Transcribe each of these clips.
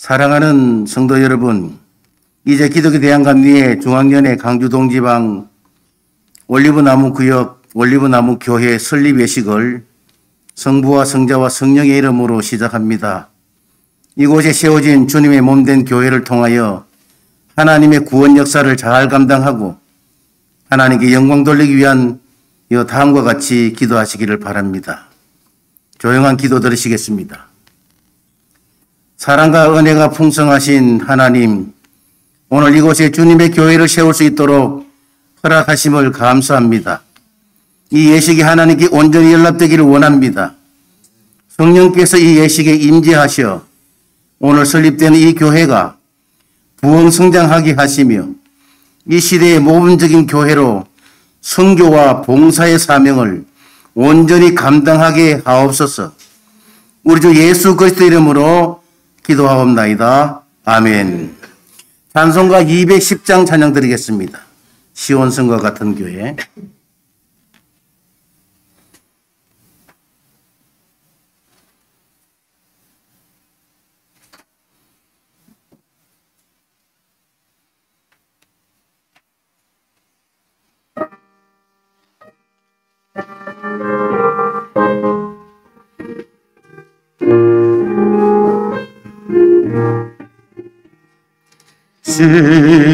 사랑하는 성도 여러분, 이제 기독교 대한감리회 중앙연회 강주동지방 올리브나무 구역 올리브나무 교회 설립 예식을 성부와 성자와 성령의 이름으로 시작합니다. 이곳에 세워진 주님의 몸된 교회를 통하여 하나님의 구원 역사를 잘 감당하고 하나님께 영광 돌리기 위한 다음과 같이 기도하시기를 바랍니다. 조용한 기도 들으시겠습니다. 사랑과 은혜가 풍성하신 하나님, 오늘 이곳에 주님의 교회를 세울 수 있도록 허락하심을 감사합니다. 이 예식이 하나님께 온전히 연락되기를 원합니다. 성령께서 이 예식에 임재하셔 오늘 설립되는 이 교회가 부흥성장하게 하시며 이 시대의 모범적인 교회로 선교와 봉사의 사명을 온전히 감당하게 하옵소서. 우리 주 예수 그리스도 이름으로 기도하옵나이다. 아멘. 찬송가 210장 찬양 드리겠습니다. 시온성과 같은 교회.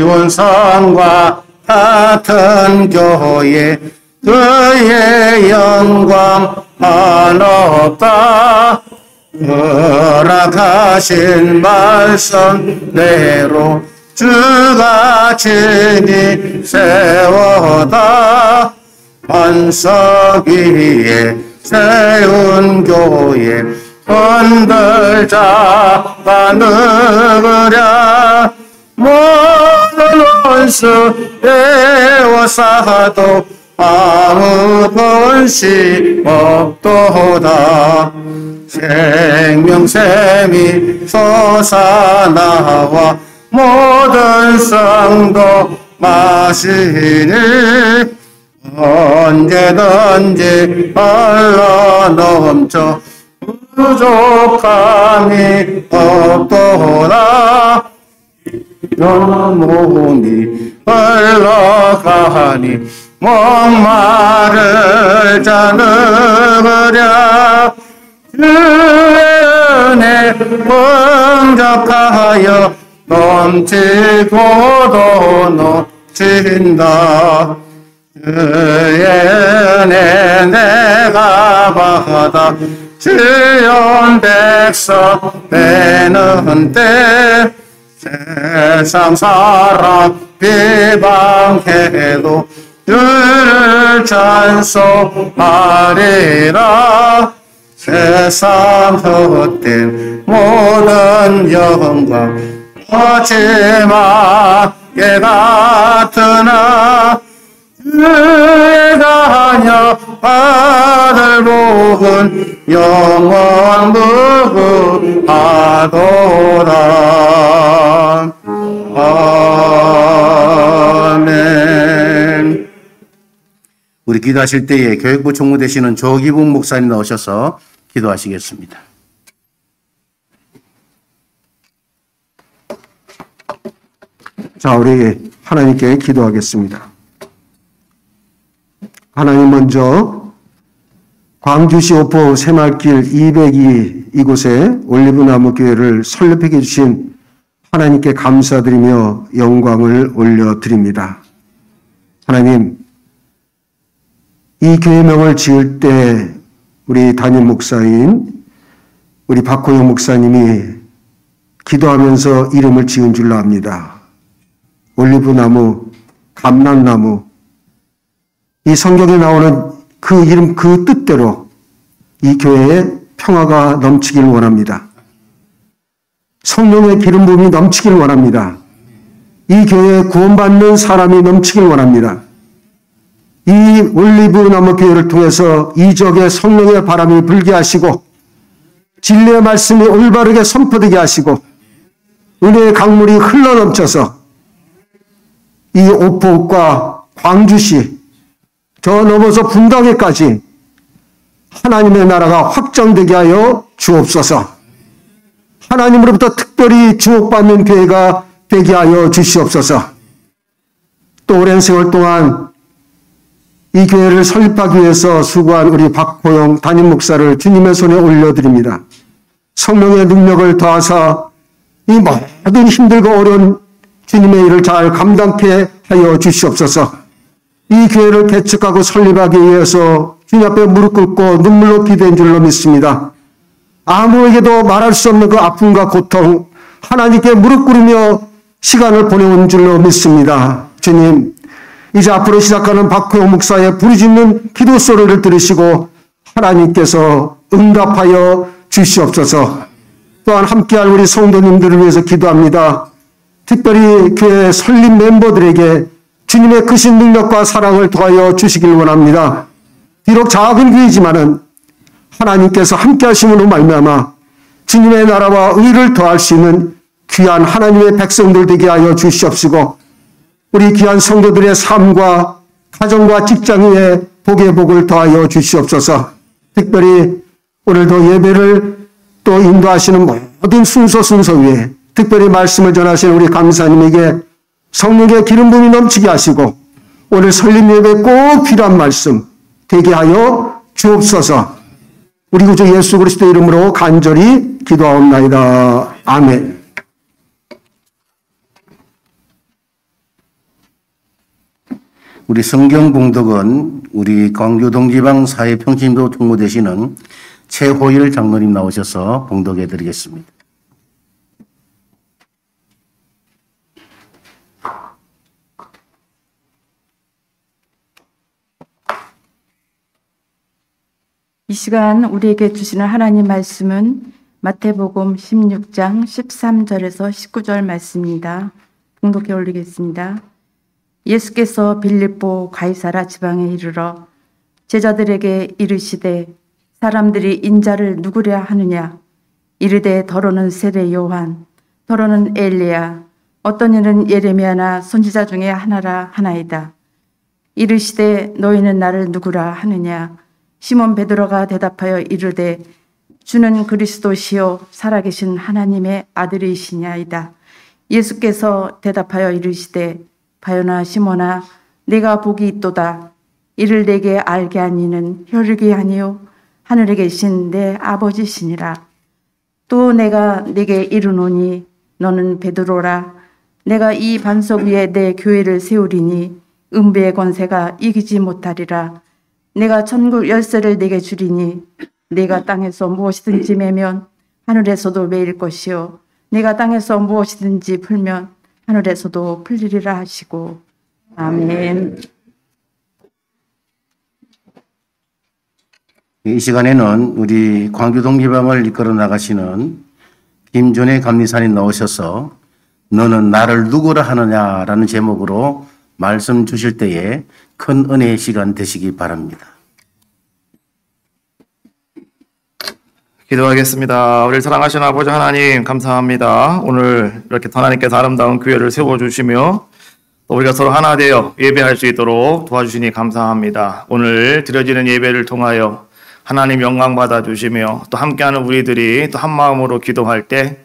시온산과 같은 교회 그의 영광 한없다. 허락하신 말씀대로 주가 친히 세워다. 반석 위에 세운 교회 흔들 잡아 누구랴. 모든 원수 에워싸도 아무 본시 없도다. 생명샘이 솟아나와 모든 성도 마시니 언제든지 흘러넘쳐 부족함이 없도다. 영혼이 흘러가니 목마를 자 누구랴. 주의 은혜 풍족하여 넘치고도 넘친다. 주의 은혜 내가 받아 지은 백성 되는 때 세상 사람 비방해도 주를 찬송하리라. 세상 헛된 모든 영광 거짓말에 같으나 주의 자녀 아들 복은 영원 무궁하도다. 아멘. 우리 기도하실 때에 교육부 총무 되시는 조기붕 목사님 나오셔서 기도하시겠습니다. 자, 우리 하나님께 기도하겠습니다. 하나님, 먼저 광주시 오포 새마을길 202 이곳에 올리브나무 교회를 설립해 주신 하나님께 감사드리며 영광을 올려드립니다. 하나님, 이 교회명을 지을 때 우리 담임 목사인 우리 박호영 목사님이 기도하면서 이름을 지은 줄로 압니다. 올리브나무, 감람나무, 이 성경에 나오는 그 이름 그 뜻대로 이 교회에 평화가 넘치길 원합니다. 성령의 기름 부음이 넘치길 원합니다. 이 교회에 구원받는 사람이 넘치길 원합니다. 이 올리브나무 교회를 통해서 이적의 성령의 바람이 불게 하시고 진리의 말씀이 올바르게 선포되게 하시고 은혜의 강물이 흘러넘쳐서 이 오포과 광주시 저 넘어서 분당에까지 하나님의 나라가 확장되게 하여 주옵소서. 하나님으로부터 특별히 주목받는 교회가 되게 하여 주시옵소서. 또 오랜 세월 동안 이 교회를 설립하기 위해서 수고한 우리 박호영 담임 목사를 주님의 손에 올려드립니다. 성령의 능력을 더하사 이 모든 힘들고 어려운 주님의 일을 잘 감당케 하여 주시옵소서. 이 교회를 개척하고 설립하기 위해서 주님 앞에 무릎 꿇고 눈물로 기도한 줄로 믿습니다. 아무에게도 말할 수 없는 그 아픔과 고통, 하나님께 무릎 꿇으며 시간을 보내온 줄로 믿습니다. 주님, 이제 앞으로 시작하는 박호영 목사의 부르짖는 기도 소리를 들으시고 하나님께서 응답하여 주시옵소서. 또한 함께할 우리 성도님들을 위해서 기도합니다. 특별히 교회 설립 멤버들에게 주님의 크신 능력과 사랑을 더하여 주시길 원합니다. 비록 작은 교회지만은 하나님께서 함께 하심으로 말미암아 주님의 나라와 의를 더할 수 있는 귀한 하나님의 백성들 되게 하여 주시옵시고, 우리 귀한 성도들의 삶과 가정과 직장 위에 복의 복을 더하여 주시옵소서. 특별히 오늘도 예배를 또 인도하시는 모든 순서 위에 특별히 말씀을 전하시는 우리 감사님에게 성령의 기름 부음이 넘치게 하시고 오늘 설립 예배에 꼭 필요한 말씀 되게 하여 주옵소서. 우리 구주 예수 그리스도 이름으로 간절히 기도하옵나이다. 아멘. 우리 성경 봉독은 우리 광주 동지방 사회평신도 총무되시는 최호일 장로님 나오셔서 봉독해 드리겠습니다. 이 시간 우리에게 주시는 하나님 말씀은 마태복음 16장 13절에서 19절 말씀입니다. 봉독해 올리겠습니다. 예수께서 빌립보 가이사라 지방에 이르러 제자들에게 이르시되 사람들이 인자를 누구랴 하느냐. 이르되 더러는 세례 요한, 더러는 엘리야, 어떤 이는 예레미야나 선지자 중에 하나라 하나이다. 이르시되 너희는 나를 누구라 하느냐. 시몬 베드로가 대답하여 이르되 주는 그리스도시요 살아계신 하나님의 아들이시냐이다. 예수께서 대답하여 이르시되 바요나 시몬아, 내가 복이 있도다. 이를 내게 알게 한 이는 혈육이 아니요 하늘에 계신 내 아버지시니라. 또 내가 내게 이르노니 너는 베드로라. 내가 이 반석 위에 내 교회를 세우리니 음부의 권세가 이기지 못하리라. 내가 천국 열쇠를 내게 주리니 내가 땅에서 무엇이든지 매면 하늘에서도 매일 것이요 내가 땅에서 무엇이든지 풀면 하늘에서도 풀리리라 하시고. 아멘. 이 시간에는 우리 광주 동지방을 이끌어 나가시는 김준혜 감리사님 나오셔서 너는 나를 누구라 하느냐라는 제목으로 말씀 주실 때에 큰 은혜의 시간 되시기 바랍니다. 기도하겠습니다. 우리 사랑하시는 아버지 하나님 감사합니다. 오늘 이렇게 하나님께서 아름다운 교회를 세워주시며 또 우리가 서로 하나 되어 예배할 수 있도록 도와주시니 감사합니다. 오늘 드려지는 예배를 통하여 하나님 영광 받아주시며 또 함께하는 우리들이 또 한마음으로 기도할 때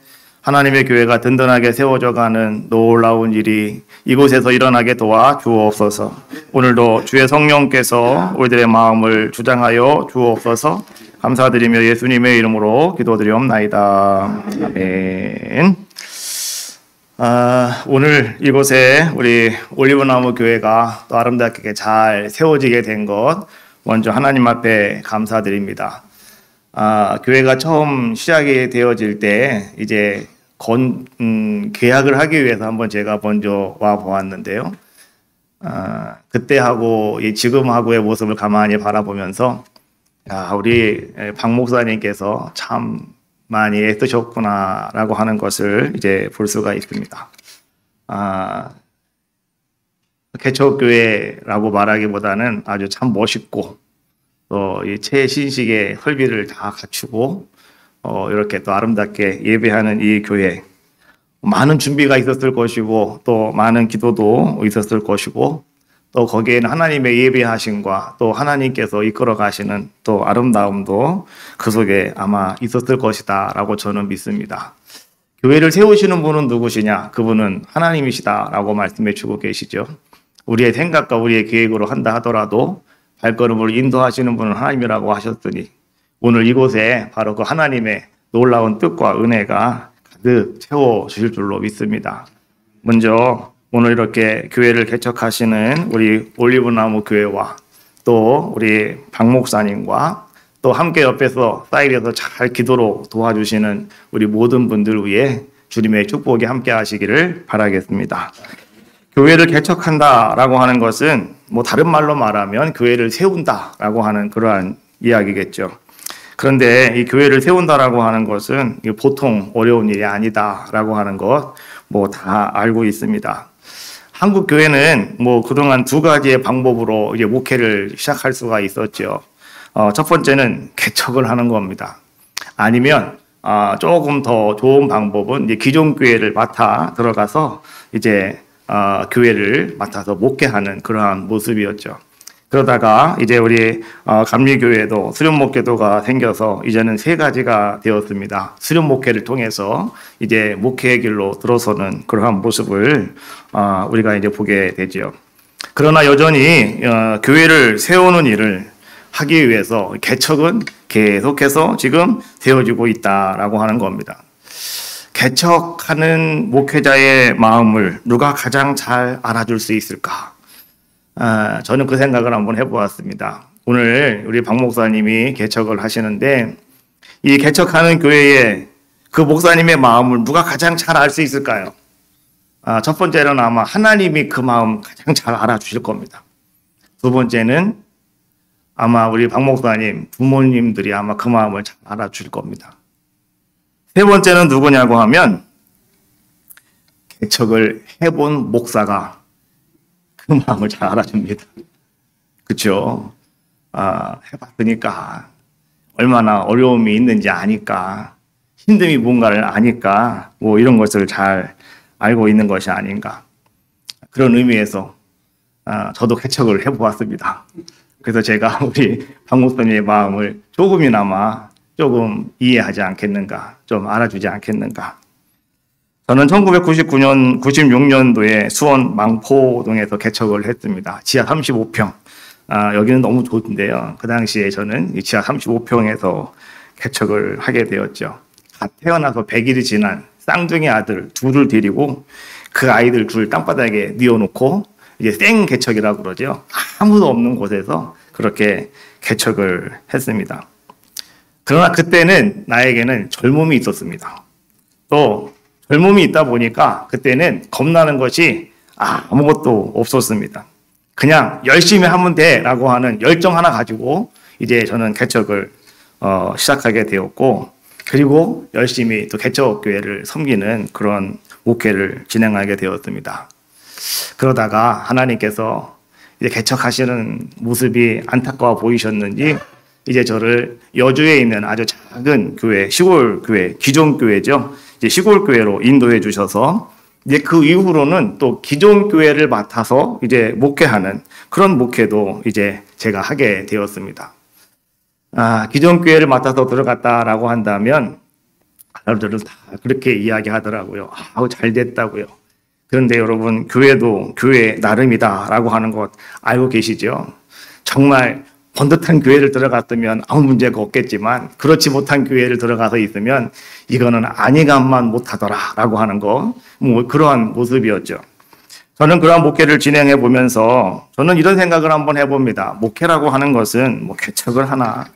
하나님의 교회가 든든하게 세워져가는 놀라운 일이 이곳에서 일어나게 도와 주옵소서. 오늘도 주의 성령께서 우리들의 마음을 주장하여 주옵소서. 감사드리며 예수님의 이름으로 기도드리옵나이다. 아멘. 오늘 이곳에 우리 올리브나무 교회가 또 아름답게 잘 세워지게 된 것 먼저 하나님 앞에 감사드립니다. 교회가 처음 시작이 되어질 때 이제 계약을 하기 위해서 한번 제가 먼저 와 보았는데요. 그때하고 지금하고의 모습을 가만히 바라보면서 우리 박 목사님께서 참 많이 애쓰셨구나라고 하는 것을 이제 볼 수가 있습니다. 개척교회라고 말하기보다는 아주 참 멋있고 또 이 최신식의 설비를 다 갖추고 이렇게 또 아름답게 예배하는 이 교회, 많은 준비가 있었을 것이고 또 많은 기도도 있었을 것이고 또 거기에는 하나님의 예배하심과 또 하나님께서 이끌어 가시는 또 아름다움도 그 속에 아마 있었을 것이다 라고 저는 믿습니다. 교회를 세우시는 분은 누구시냐? 그분은 하나님이시다라고 말씀해 주고 계시죠. 우리의 생각과 우리의 계획으로 한다 하더라도 발걸음을 인도하시는 분은 하나님이라고 하셨으니 오늘 이곳에 바로 그 하나님의 놀라운 뜻과 은혜가 가득 채워주실 줄로 믿습니다. 먼저 오늘 이렇게 교회를 개척하시는 우리 올리브나무 교회와 또 우리 박 목사님과 또 함께 옆에서 사이드에서 잘 기도로 도와주시는 우리 모든 분들 위해 주님의 축복이 함께 하시기를 바라겠습니다. 교회를 개척한다라고 하는 것은 뭐 다른 말로 말하면 교회를 세운다라고 하는 그러한 이야기겠죠. 그런데 이 교회를 세운다라고 하는 것은 보통 어려운 일이 아니다라고 하는 것 뭐 다 알고 있습니다. 한국 교회는 뭐 그동안 두 가지의 방법으로 이제 목회를 시작할 수가 있었죠. 첫 번째는 개척을 하는 겁니다. 아니면 조금 더 좋은 방법은 이제 기존 교회를 맡아 들어가서 이제 교회를 맡아서 목회하는 그러한 모습이었죠. 그러다가 이제 우리 감리교회도 수련 목회도가 생겨서 이제는 세 가지가 되었습니다. 수련 목회를 통해서 이제 목회의 길로 들어서는 그러한 모습을 우리가 이제 보게 되죠. 그러나 여전히 교회를 세우는 일을 하기 위해서 개척은 계속해서 지금 되어지고 있다라고 하는 겁니다. 개척하는 목회자의 마음을 누가 가장 잘 알아줄 수 있을까? 저는 그 생각을 한번 해보았습니다. 오늘 우리 박 목사님이 개척을 하시는데 이 개척하는 교회에 그 목사님의 마음을 누가 가장 잘 알 수 있을까요? 첫 번째는 아마 하나님이 그 마음 가장 잘 알아주실 겁니다. 두 번째는 아마 우리 박 목사님 부모님들이 아마 그 마음을 잘 알아줄 겁니다. 세 번째는 누구냐고 하면 개척을 해본 목사가 그 마음을 잘 알아줍니다. 그렇죠? 해봤으니까 얼마나 어려움이 있는지 아니까 힘듦이 뭔가를 아니까 뭐 이런 것을 잘 알고 있는 것이 아닌가 그런 의미에서 저도 개척을 해보았습니다. 그래서 제가 우리 박 목사님의 마음을 조금이나마 조금 이해하지 않겠는가 좀 알아주지 않겠는가. 저는 1999년, 96년도에 수원 망포동에서 개척을 했습니다. 지하 35평. 여기는 너무 좋은데요. 그 당시에 저는 이 지하 35평에서 개척을 하게 되었죠. 갓 태어나서 100일이 지난 쌍둥이 아들 둘을 데리고 그 아이들 둘 땅바닥에 뉘어놓고 이제 생 개척이라고 그러죠. 아무도 없는 곳에서 그렇게 개척을 했습니다. 그러나 그때는 나에게는 젊음이 있었습니다. 또 젊음이 있다 보니까 그때는 겁나는 것이 아무것도 없었습니다. 그냥 열심히 하면 돼라고 하는 열정 하나 가지고 이제 저는 개척을 시작하게 되었고 그리고 열심히 또 개척교회를 섬기는 그런 목회를 진행하게 되었습니다. 그러다가 하나님께서 이제 개척하시는 모습이 안타까워 보이셨는지 이제 저를 여주에 있는 아주 작은 교회, 시골 교회, 기존 교회죠. 이제 시골 교회로 인도해 주셔서 이제 그 이후로는 또 기존 교회를 맡아서 이제 목회하는 그런 목회도 이제 제가 하게 되었습니다. 기존 교회를 맡아서 들어갔다라고 한다면 사람들은 다 그렇게 이야기하더라고요. 잘 됐다고요. 그런데 여러분 교회도 교회 나름이다라고 하는 것 알고 계시죠? 정말 번듯한 교회를 들어갔으면 아무 문제가 없겠지만 그렇지 못한 교회를 들어가서 있으면 이거는 아니감만 못하더라라고 하는 거 뭐 그러한 모습이었죠. 저는 그러한 목회를 진행해 보면서 저는 이런 생각을 한번 해봅니다. 목회라고 하는 것은 뭐 개척을 하나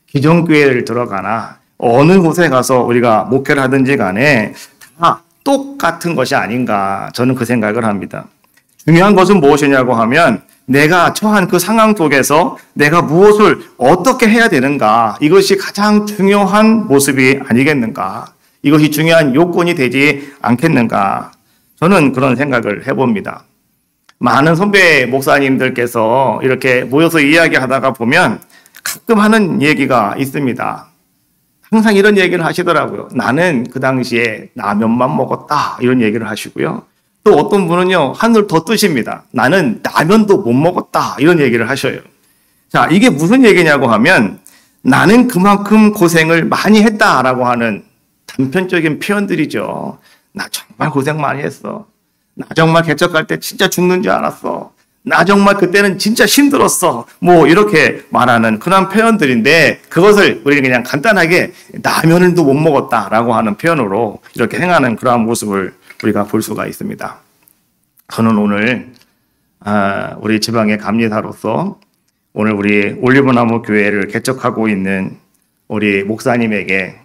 기존 교회를 들어가나 어느 곳에 가서 우리가 목회를 하든지 간에 다 똑같은 것이 아닌가 저는 그 생각을 합니다. 중요한 것은 무엇이냐고 하면 내가 처한 그 상황 속에서 내가 무엇을 어떻게 해야 되는가 이것이 가장 중요한 모습이 아니겠는가 이것이 중요한 요건이 되지 않겠는가 저는 그런 생각을 해봅니다. 많은 선배 목사님들께서 이렇게 모여서 이야기하다가 보면 가끔 하는 얘기가 있습니다. 항상 이런 얘기를 하시더라고요. 나는 그 당시에 라면만 먹었다 이런 얘기를 하시고요. 또 어떤 분은요, 한술 더 뜨십니다. 나는 라면도 못 먹었다. 이런 얘기를 하셔요. 자, 이게 무슨 얘기냐고 하면 나는 그만큼 고생을 많이 했다라고 하는 단편적인 표현들이죠. 나 정말 고생 많이 했어. 나 정말 개척할 때 진짜 죽는 줄 알았어. 나 정말 그때는 진짜 힘들었어. 뭐 이렇게 말하는 그런 표현들인데 그것을 우리는 그냥 간단하게 라면도 못 먹었다라고 하는 표현으로 이렇게 행하는 그러한 모습을 우리가 볼 수가 있습니다. 저는 오늘 우리 지방의 감리사로서 오늘 우리 올리브나무 교회를 개척하고 있는 우리 목사님에게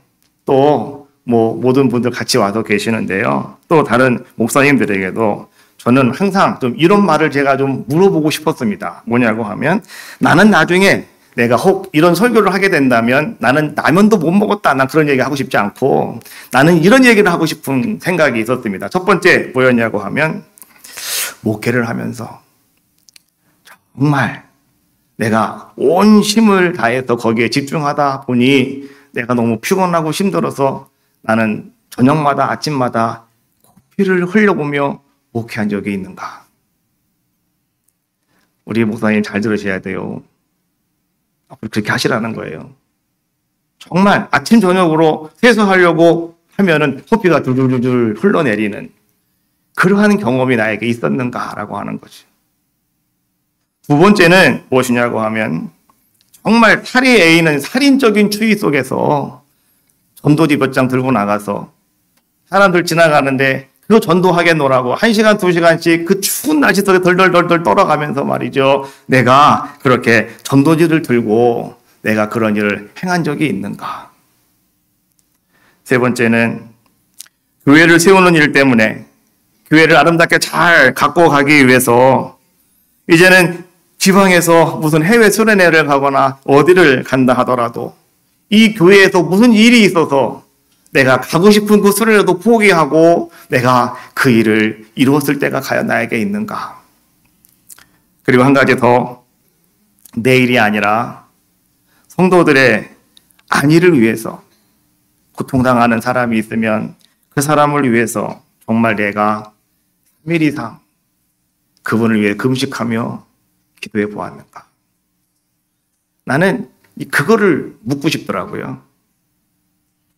또 뭐 모든 분들 같이 와서 계시는데요. 또 다른 목사님들에게도 저는 항상 좀 이런 말을 제가 좀 물어보고 싶었습니다. 뭐냐고 하면 나는 나중에 내가 혹 이런 설교를 하게 된다면 나는 라면도 못 먹었다. 난 그런 얘기 하고 싶지 않고 나는 이런 얘기를 하고 싶은 생각이 있었습니다. 첫 번째 뭐였냐고 하면 목회를 하면서 정말 내가 온 힘을 다해서 거기에 집중하다 보니 내가 너무 피곤하고 힘들어서 나는 저녁마다 아침마다 코피를 흘려보며 목회한 적이 있는가? 우리 목사님 잘 들으셔야 돼요. 앞으로 그렇게 하시라는 거예요. 정말 아침 저녁으로 세수하려고 하면은 코피가 둘둘둘 흘러내리는 그러한 경험이 나에게 있었는가라고 하는 거죠. 두 번째는 무엇이냐고 하면 정말 살이 에이는 살인적인 추위 속에서 전도지 몇 장 들고 나가서 사람들 지나가는데 그 전도하겠노라고 1시간, 2시간씩 그 추운 날씨 속에 덜덜덜덜 떨어가면서 말이죠. 내가 그렇게 전도지를 들고 내가 그런 일을 행한 적이 있는가? 세 번째는 교회를 세우는 일 때문에 교회를 아름답게 잘 갖고 가기 위해서 이제는 지방에서 무슨 해외 수련회를 가거나 어디를 간다 하더라도 이 교회에서 무슨 일이 있어서 내가 가고 싶은 그 수련회도 포기하고 내가 그 일을 이루었을 때가 과연 나에게 있는가? 그리고 한 가지 더, 내 일이 아니라 성도들의 안위를 위해서 고통당하는 사람이 있으면 그 사람을 위해서 정말 내가 3일 이상 그분을 위해 금식하며 기도해 보았는가? 나는 그거를 묻고 싶더라고요.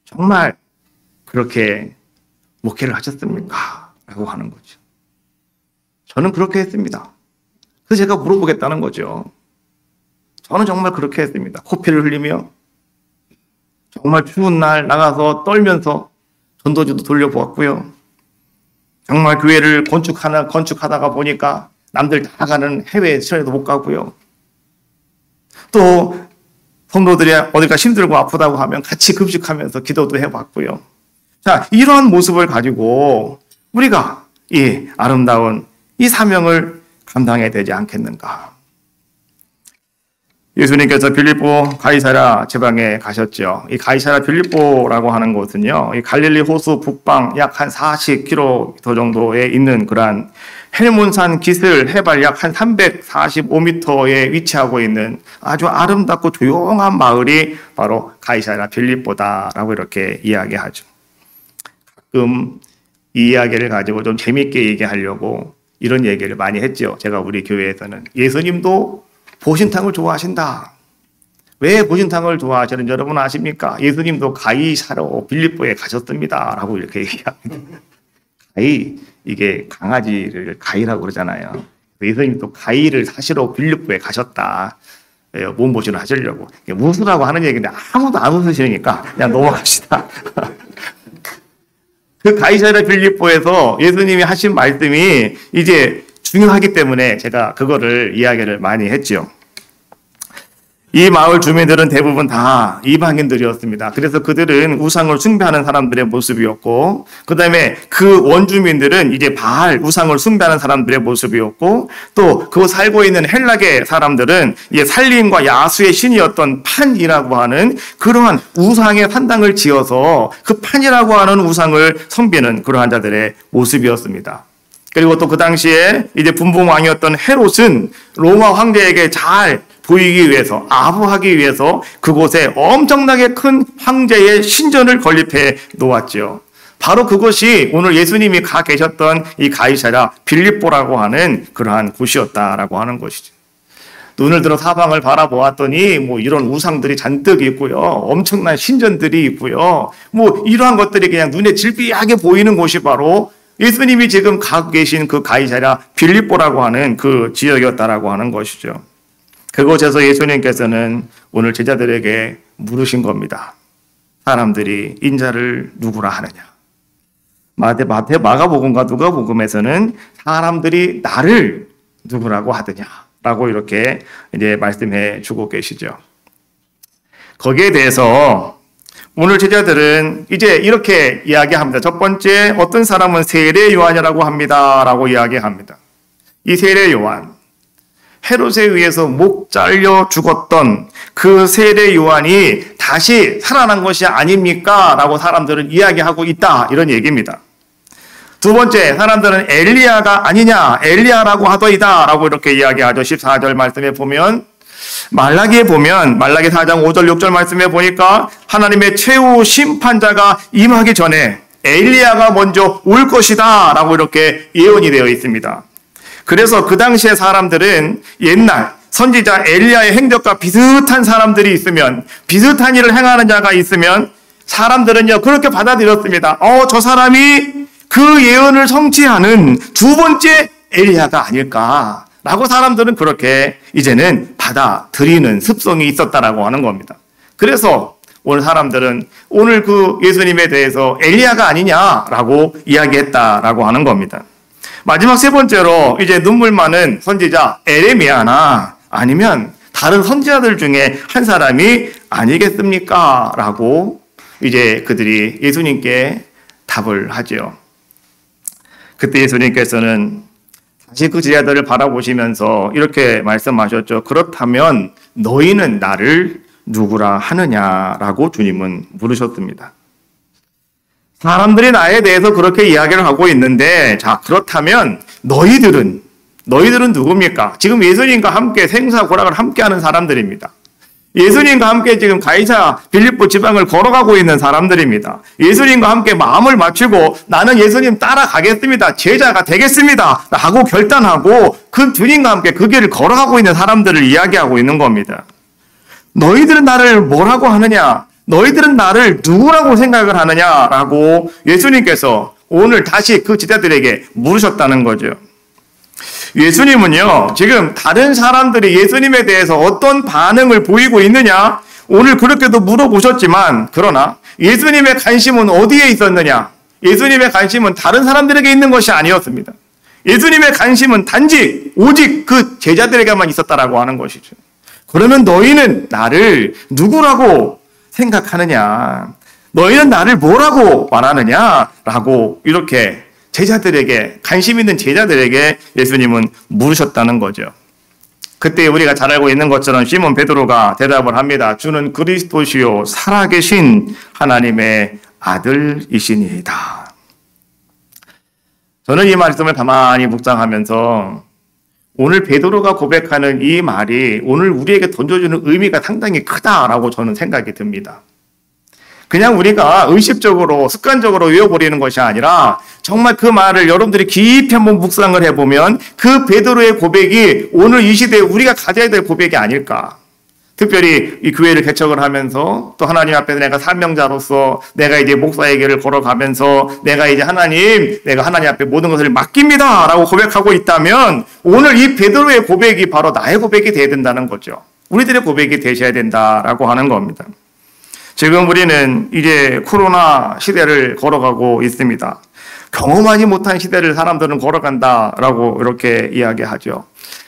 정말 그렇게 목회를 하셨습니까? 라고 하는 거죠. 저는 그렇게 했습니다. 그래서 제가 물어보겠다는 거죠. 저는 정말 그렇게 했습니다. 코피를 흘리며 정말 추운 날 나가서 떨면서 전도지도 돌려보았고요. 정말 교회를 건축하다가 보니까 남들 다 가는 해외 수련회도 못 가고요. 또 성도들이 어디가 힘들고 아프다고 하면 같이 금식하면서 기도도 해봤고요. 자, 이러한 모습을 가지고 우리가 이 아름다운 이 사명을 감당해야 되지 않겠는가. 예수님께서 빌립보 가이사랴 지방에 가셨죠. 이 가이사랴 빌립보라고 하는 곳은요, 이 갈릴리 호수 북방 약 한 40km 정도에 있는 그러한 헬몬산 기슭 해발 약 한 345m에 위치하고 있는 아주 아름답고 조용한 마을이 바로 가이사랴 빌립보다라고 이렇게 이야기하죠. 가끔 이 이야기를 가지고 좀 재밌게 얘기하려고 이런 얘기를 많이 했죠. 제가 우리 교회에서는 예수님도 보신탕을 좋아하신다. 왜 보신탕을 좋아하시는지 여러분 아십니까? 예수님도 가이 사러 빌립보에 가셨습니다. 라고 이렇게 얘기합니다. 가이, 이게 강아지를 가이라고 그러잖아요. 예수님도 가이를 사시러 빌립보에 가셨다. 몸보신을 하시려고. 웃으라고 하는 얘기인데 아무도 안 웃으시니까 그냥 넘어갑시다. 그 가이사랴 빌립보에서 예수님이 하신 말씀이 이제 중요하기 때문에 제가 그거를 이야기를 많이 했죠. 이 마을 주민들은 대부분 다 이방인들이었습니다. 그래서 그들은 우상을 숭배하는 사람들의 모습이었고, 그 다음에 그 원주민들은 이제 바알 우상을 숭배하는 사람들의 모습이었고, 또 그 살고 있는 헬라계 사람들은 이제 살림과 야수의 신이었던 판이라고 하는 그러한 우상의 판당을 지어서 그 판이라고 하는 우상을 섬기는 그러한 자들의 모습이었습니다. 그리고 또 그 당시에 이제 분봉왕이었던 헤롯은 로마 황제에게 잘 보이기 위해서, 아부하기 위해서 그곳에 엄청나게 큰 황제의 신전을 건립해 놓았죠. 바로 그것이 오늘 예수님이 가 계셨던 이 가이사랴 빌립보라고 하는 그러한 곳이었다라고 하는 것이죠. 눈을 들어 사방을 바라보았더니 뭐 이런 우상들이 잔뜩 있고요. 엄청난 신전들이 있고요. 뭐 이러한 것들이 그냥 눈에 질비하게 보이는 곳이 바로 예수님이 지금 가고 계신 그 가이사랴 빌립보라고 하는 그 지역이었다라고 하는 것이죠. 그곳에서 예수님께서는 오늘 제자들에게 물으신 겁니다. 사람들이 인자를 누구라 하느냐? 마가복음과 누가복음에서는 사람들이 나를 누구라고 하느냐라고 이렇게 이제 말씀해 주고 계시죠. 거기에 대해서 오늘 제자들은 이제 이렇게 이야기합니다. 첫 번째, 어떤 사람은 세례 요한이라고 합니다라고 이야기합니다. 이 세례 요한, 헤롯에 의해서 목 잘려 죽었던 그 세례 요한이 다시 살아난 것이 아닙니까? 라고 사람들은 이야기하고 있다. 이런 얘기입니다. 두 번째, 사람들은 엘리야가 아니냐, 엘리야라고 하더이다. 라고 이렇게 이야기하죠. 14절 말씀에 보면, 말라기에 보면, 말라기 4장 5절, 6절 말씀에 보니까 하나님의 최후 심판자가 임하기 전에 엘리야가 먼저 올 것이다. 라고 이렇게 예언이 되어 있습니다. 그래서 그 당시에 사람들은 옛날 선지자 엘리야의 행적과 비슷한 사람들이 있으면, 비슷한 일을 행하는 자가 있으면 사람들은요, 그렇게 받아들였습니다. 저 사람이 그 예언을 성취하는 두 번째 엘리야가 아닐까라고 사람들은 그렇게 이제는 받아들이는 습성이 있었다라고 하는 겁니다. 그래서 오늘 사람들은 오늘 그 예수님에 대해서 엘리야가 아니냐라고 이야기했다라고 하는 겁니다. 마지막 세 번째로 이제 눈물 많은 선지자 에레미야나 아니면 다른 선지자들 중에 한 사람이 아니겠습니까? 라고 이제 그들이 예수님께 답을 하죠. 그때 예수님께서는 다시 그 제자들을 바라보시면서 이렇게 말씀하셨죠. 그렇다면 너희는 나를 누구라 하느냐라고 주님은 물으셨습니다. 사람들이 나에 대해서 그렇게 이야기를 하고 있는데, 자, 그렇다면 너희들은 누굽니까? 지금 예수님과 함께 생사고락을 함께 하는 사람들입니다. 예수님과 함께 지금 가이사 빌립보 지방을 걸어가고 있는 사람들입니다. 예수님과 함께 마음을 맞추고 나는 예수님 따라가겠습니다. 제자가 되겠습니다. 하고 결단하고 그 주님과 함께 그 길을 걸어가고 있는 사람들을 이야기하고 있는 겁니다. 너희들은 나를 뭐라고 하느냐? 너희들은 나를 누구라고 생각을 하느냐라고 예수님께서 오늘 다시 그 제자들에게 물으셨다는 거죠. 예수님은요, 지금 다른 사람들이 예수님에 대해서 어떤 반응을 보이고 있느냐? 오늘 그렇게도 물어보셨지만, 그러나 예수님의 관심은 어디에 있었느냐? 예수님의 관심은 다른 사람들에게 있는 것이 아니었습니다. 예수님의 관심은 단지 오직 그 제자들에게만 있었다라고 하는 것이죠. 그러면 너희는 나를 누구라고 생각하느냐? 너희는 나를 뭐라고 말하느냐? 라고 이렇게 제자들에게, 관심 있는 제자들에게 예수님은 물으셨다는 거죠. 그때 우리가 잘 알고 있는 것처럼 시몬 베드로가 대답을 합니다. 주는 그리스도시요 살아계신 하나님의 아들이시니이다. 저는 이 말씀을 가만히 묵상하면서 오늘 베드로가 고백하는 이 말이 오늘 우리에게 던져주는 의미가 상당히 크다라고 저는 생각이 듭니다. 그냥 우리가 의식적으로 습관적으로 외워버리는 것이 아니라 정말 그 말을 여러분들이 깊이 한번 묵상을 해보면 그 베드로의 고백이 오늘 이 시대에 우리가 가져야 될 고백이 아닐까. 특별히 이 교회를 개척을 하면서 또 하나님 앞에 내가 사명자로서 내가 이제 목사의 길을 걸어가면서 내가 하나님 앞에 모든 것을 맡깁니다 라고 고백하고 있다면 오늘 이 베드로의 고백이 바로 나의 고백이 되어야 된다는 거죠. 우리들의 고백이 되셔야 된다라고 하는 겁니다. 지금 우리는 이제 코로나 시대를 걸어가고 있습니다. 경험하지 못한 시대를 사람들은 걸어간다라고 이렇게 이야기하죠.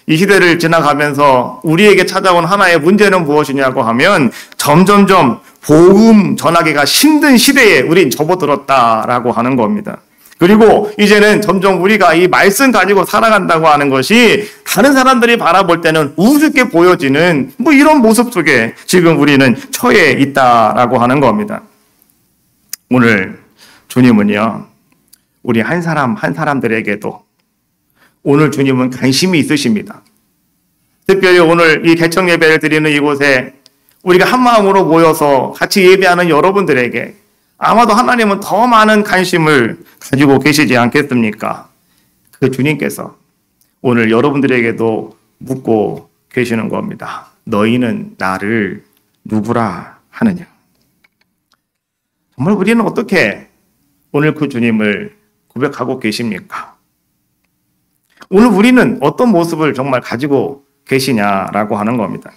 이 시대를 지나가면서 우리에게 찾아온 하나의 문제는 무엇이냐고 하면 점점점 복음 전하기가 힘든 시대에 우린 접어들었다라고 하는 겁니다. 그리고 이제는 점점 우리가 이 말씀 가지고 살아간다고 하는 것이 다른 사람들이 바라볼 때는 우습게 보여지는 뭐 이런 모습 속에 지금 우리는 처해 있다라고 하는 겁니다. 오늘 주님은요, 우리 한 사람들에게도 오늘 주님은 관심이 있으십니다. 특별히 오늘 이 개척 예배를 드리는 이곳에 우리가 한 마음으로 모여서 같이 예배하는 여러분들에게 아마도 하나님은 더 많은 관심을 가지고 계시지 않겠습니까? 그 주님께서 오늘 여러분들에게도 묻고 계시는 겁니다. 너희는 나를 누구라 하느냐. 정말 우리는 어떻게 오늘 그 주님을 고백하고 계십니까? 오늘 우리는 어떤 모습을 정말 가지고 계시냐라고 하는 겁니다.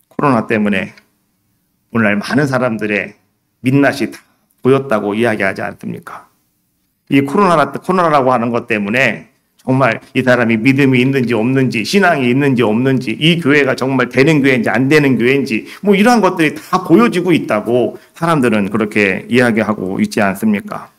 코로나 때문에 오늘날 많은 사람들의 민낯이 다 보였다고 이야기하지 않습니까? 이 코로나라고 하는 것 때문에 정말 이 사람이 믿음이 있는지 없는지, 신앙이 있는지 없는지, 이 교회가 정말 되는 교회인지 안 되는 교회인지, 뭐 이러한 것들이 다 보여지고 있다고 사람들은 그렇게 이야기하고 있지 않습니까?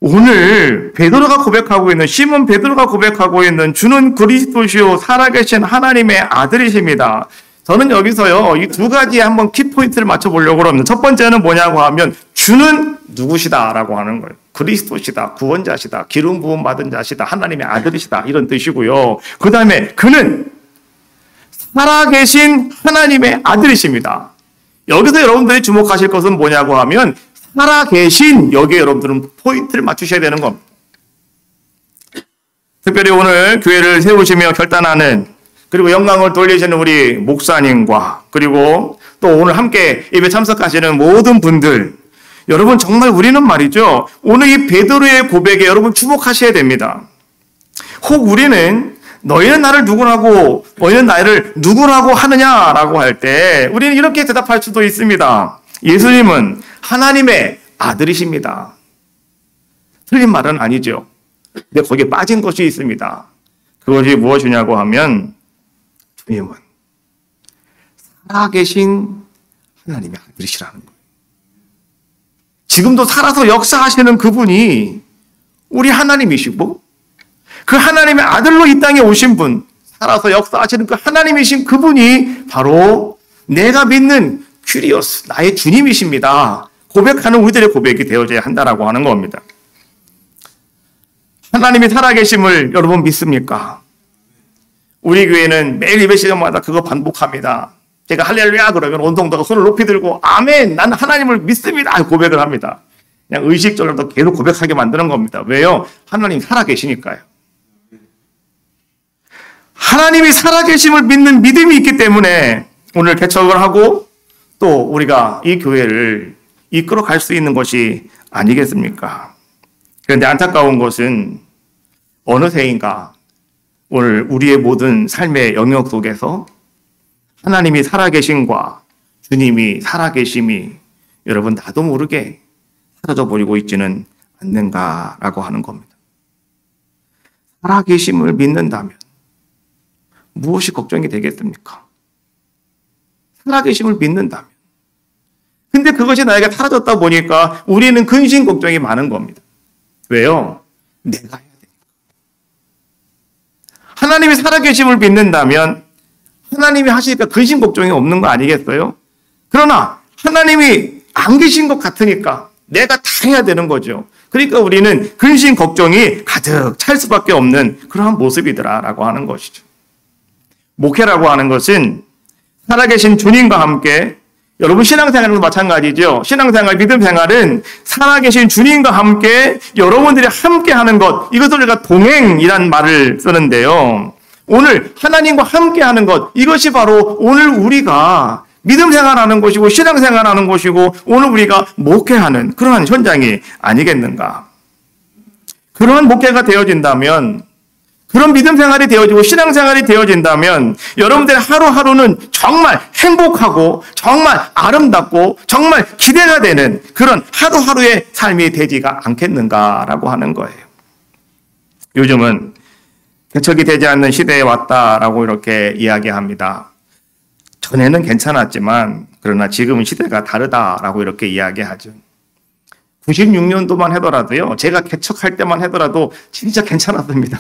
오늘 베드로가 고백하고 있는, 시몬 베드로가 고백하고 있는 주는 그리스도시요 살아계신 하나님의 아들이십니다. 저는 여기서요, 이 두 가지에 한번 키포인트를 맞춰보려고 합니다. 첫 번째는 뭐냐고 하면, 주는 누구시다라고 하는 거예요. 그리스도시다, 구원자시다, 기름 부음 받은 자시다, 하나님의 아들이시다, 이런 뜻이고요. 그 다음에 그는 살아계신 하나님의 아들이십니다. 여기서 여러분들이 주목하실 것은 뭐냐고 하면, 살아계신, 여기에 여러분들은 포인트를 맞추셔야 되는 겁니다. 특별히 오늘 교회를 세우시며 결단하는, 그리고 영광을 돌리시는 우리 목사님과, 그리고 또 오늘 함께 예배 참석하시는 모든 분들, 여러분 정말 우리는 말이죠, 오늘 이 베드로의 고백에 여러분 주목하셔야 됩니다. 혹 우리는 너희는 나를 누구라고, 너희는 나를 누구라고 하느냐라고 할 때 우리는 이렇게 대답할 수도 있습니다. 예수님은 하나님의 아들이십니다. 틀린 말은 아니죠. 근데 거기에 빠진 것이 있습니다. 그것이 무엇이냐고 하면, 주님은 살아계신 하나님의 아들이시라는 거예요. 지금도 살아서 역사하시는 그분이 우리 하나님이시고, 그 하나님의 아들로 이 땅에 오신 분, 살아서 역사하시는 그 하나님이신 그분이 바로 내가 믿는 큐리오스, 나의 주님이십니다. 고백하는 우리들의 고백이 되어져야 한다라고 하는 겁니다. 하나님이 살아계심을 여러분 믿습니까? 우리 교회는 매일 예배 시간마다 그거 반복합니다. 제가 할렐루야 그러면 온 성도가 손을 높이 들고 아멘, 나는 하나님을 믿습니다 고백을 합니다. 그냥 의식적으로 계속 고백하게 만드는 겁니다. 왜요? 하나님 살아계시니까요. 하나님이 살아계심을 믿는 믿음이 있기 때문에 오늘 개척을 하고 또 우리가 이 교회를 이끌어 갈 수 있는 것이 아니겠습니까? 그런데 안타까운 것은 어느새인가 오늘 우리의 모든 삶의 영역 속에서 하나님이 살아계심과 주님이 살아계심이 여러분 나도 모르게 사라져 버리고 있지는 않는가라고 하는 겁니다. 살아계심을 믿는다면 무엇이 걱정이 되겠습니까? 살아계심을 믿는다면. 근데 그것이 나에게 사라졌다 보니까 우리는 근심 걱정이 많은 겁니다. 왜요? 내가 해야 되니까. 하나님이 살아계심을 믿는다면 하나님이 하시니까 근심 걱정이 없는 거 아니겠어요? 그러나 하나님이 안 계신 것 같으니까 내가 다 해야 되는 거죠. 그러니까 우리는 근심 걱정이 가득 찰 수밖에 없는 그러한 모습이더라라고 하는 것이죠. 목회라고 하는 것은 살아계신 주님과 함께, 여러분 신앙생활도 마찬가지죠. 신앙생활, 믿음생활은 살아계신 주님과 함께 여러분들이 함께 하는 것, 이것을 우리가 동행이란 말을 쓰는데요. 오늘 하나님과 함께 하는 것, 이것이 바로 오늘 우리가 믿음생활하는 것이고 신앙생활하는 것이고 오늘 우리가 목회하는 그러한 현장이 아니겠는가. 그러한 목회가 되어진다면, 그런 믿음생활이 되어지고 신앙생활이 되어진다면 여러분들의 하루하루는 정말 행복하고 정말 아름답고 정말 기대가 되는 그런 하루하루의 삶이 되지가 않겠는가라고 하는 거예요. 요즘은 개척이 되지 않는 시대에 왔다라고 이렇게 이야기합니다. 전에는 괜찮았지만 그러나 지금은 시대가 다르다라고 이렇게 이야기하죠. 96년도만 하더라도요, 제가 개척할 때만 하더라도 진짜 괜찮았습니다.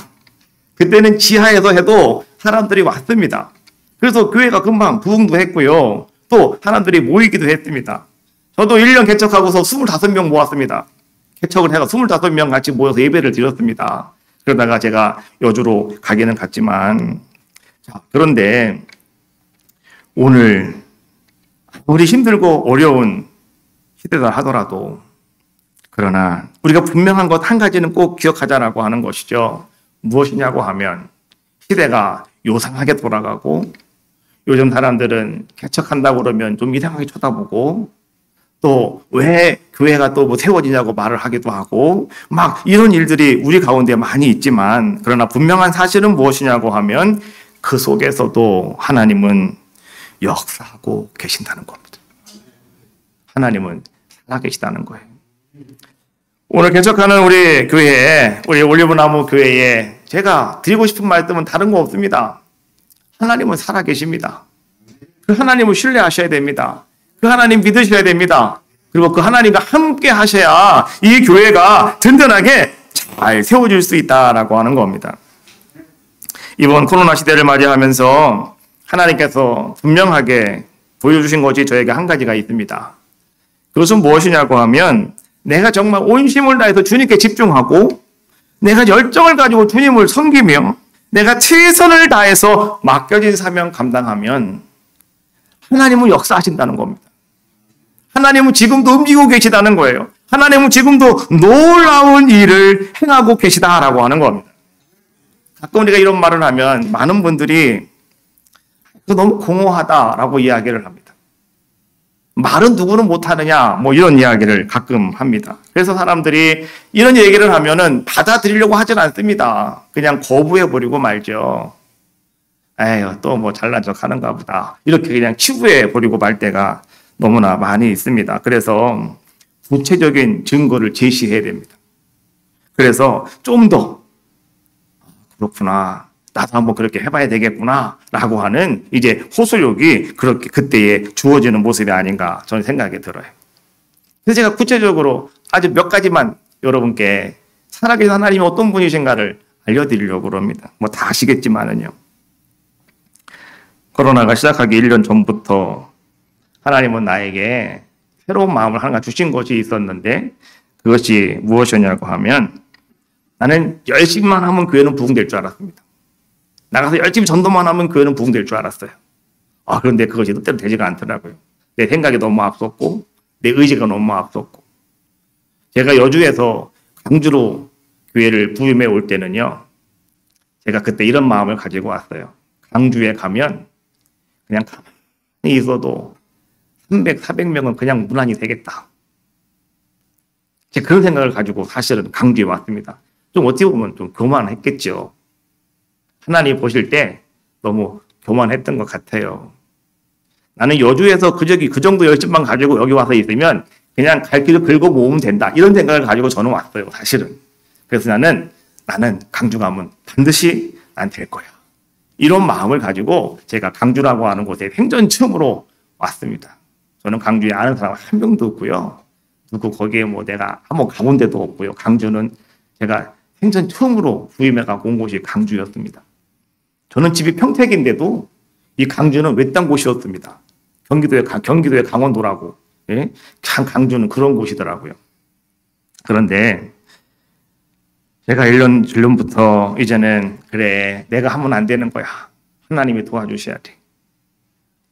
그때는 지하에서 해도 사람들이 왔습니다. 그래서 교회가 금방 부흥도 했고요. 또 사람들이 모이기도 했습니다. 저도 1년 개척하고서 25명 모았습니다. 개척을 해서 25명 같이 모여서 예배를 드렸습니다. 그러다가 제가 여주로 가기는 갔지만, 자, 그런데 오늘 아무리 힘들고 어려운 시대다 하더라도, 그러나 우리가 분명한 것 한 가지는 꼭 기억하자라고 하는 것이죠. 무엇이냐고 하면 시대가 요상하게 돌아가고 요즘 사람들은 개척한다고 그러면 좀 이상하게 쳐다보고 또 왜 교회가 또 뭐 세워지냐고 말을 하기도 하고 막 이런 일들이 우리 가운데 많이 있지만 그러나 분명한 사실은 무엇이냐고 하면 그 속에서도 하나님은 역사하고 계신다는 겁니다. 하나님은 살아계시다는 거예요. 오늘 개척하는 우리 교회에, 우리 올리브나무 교회에 제가 드리고 싶은 말씀은 다른 거 없습니다. 하나님은 살아계십니다. 그 하나님을 신뢰하셔야 됩니다. 그 하나님 믿으셔야 됩니다. 그리고 그 하나님과 함께 하셔야 이 교회가 든든하게 잘 세워질 수 있다라고 하는 겁니다. 이번 코로나 시대를 맞이하면서 하나님께서 분명하게 보여주신 것이 저에게 한 가지가 있습니다. 그것은 무엇이냐고 하면 내가 정말 온 힘을 다해서 주님께 집중하고 내가 열정을 가지고 주님을 섬기며 내가 최선을 다해서 맡겨진 사명 감당하면 하나님은 역사하신다는 겁니다. 하나님은 지금도 움직이고 계시다는 거예요. 하나님은 지금도 놀라운 일을 행하고 계시다라고 하는 겁니다. 가끔 우리가 이런 말을 하면 많은 분들이 너무 공허하다라고 이야기를 합니다. 말은 누구는 못하느냐 뭐 이런 이야기를 가끔 합니다. 그래서 사람들이 이런 얘기를 하면은 받아들이려고 하진 않습니다. 그냥 거부해버리고 말죠. 에휴 또 뭐 잘난 척 하는가 보다 이렇게 그냥 치부해버리고 말 때가 너무나 많이 있습니다. 그래서 구체적인 증거를 제시해야 됩니다. 그래서 좀 더 그렇구나 나도 한번 그렇게 해봐야 되겠구나 라고 하는 이제 호소력이 그렇게 그때에 주어지는 모습이 아닌가 저는 생각이 들어요. 그래서 제가 구체적으로 아주 몇 가지만 여러분께 살아계신 하나님이 어떤 분이신가를 알려드리려고 합니다. 뭐 다 아시겠지만은요. 코로나가 시작하기 1년 전부터 하나님은 나에게 새로운 마음을 하나 주신 것이 있었는데 그것이 무엇이냐고 하면 나는 열심히만 하면 교회는 부흥될 줄 알았습니다. 나가서 열심히 전도만 하면 교회는 부흥될 줄 알았어요. 그런데 그것이 뜻대로 되지가 않더라고요. 내 생각이 너무 앞섰고 내 의지가 너무 앞섰고 제가 여주에서 광주로 교회를 부임해 올 때는요. 제가 그때 이런 마음을 가지고 왔어요. 광주에 가면 그냥 가만히 있어도 300, 400명은 그냥 무난히 되겠다. 제가 그런 생각을 가지고 사실은 광주에 왔습니다. 좀 어떻게 보면 좀 교만했겠죠. 하나님 보실 때 너무 교만했던 것 같아요. 나는 여주에서 그 정도 열심만 가지고 여기 와서 있으면 그냥 갈 길을 긁어 모으면 된다. 이런 생각을 가지고 저는 왔어요, 사실은. 그래서 나는 광주 가면 반드시 난 될 거야. 이런 마음을 가지고 제가 광주라고 하는 곳에 생전 처음으로 왔습니다. 저는 광주에 아는 사람 한 명도 없고요. 누구 거기에 뭐 내가 한번 가본 데도 없고요. 광주는 제가 생전 처음으로 부임해 가고 온 곳이 광주였습니다. 저는 집이 평택인데도 이 광주는 외딴 곳이었습니다. 경기도의 강원도라고. 예? 참 광주는 그런 곳이더라고요. 그런데 제가 1년 전부터 이제는 그래 내가 하면 안 되는 거야. 하나님이 도와주셔야 돼.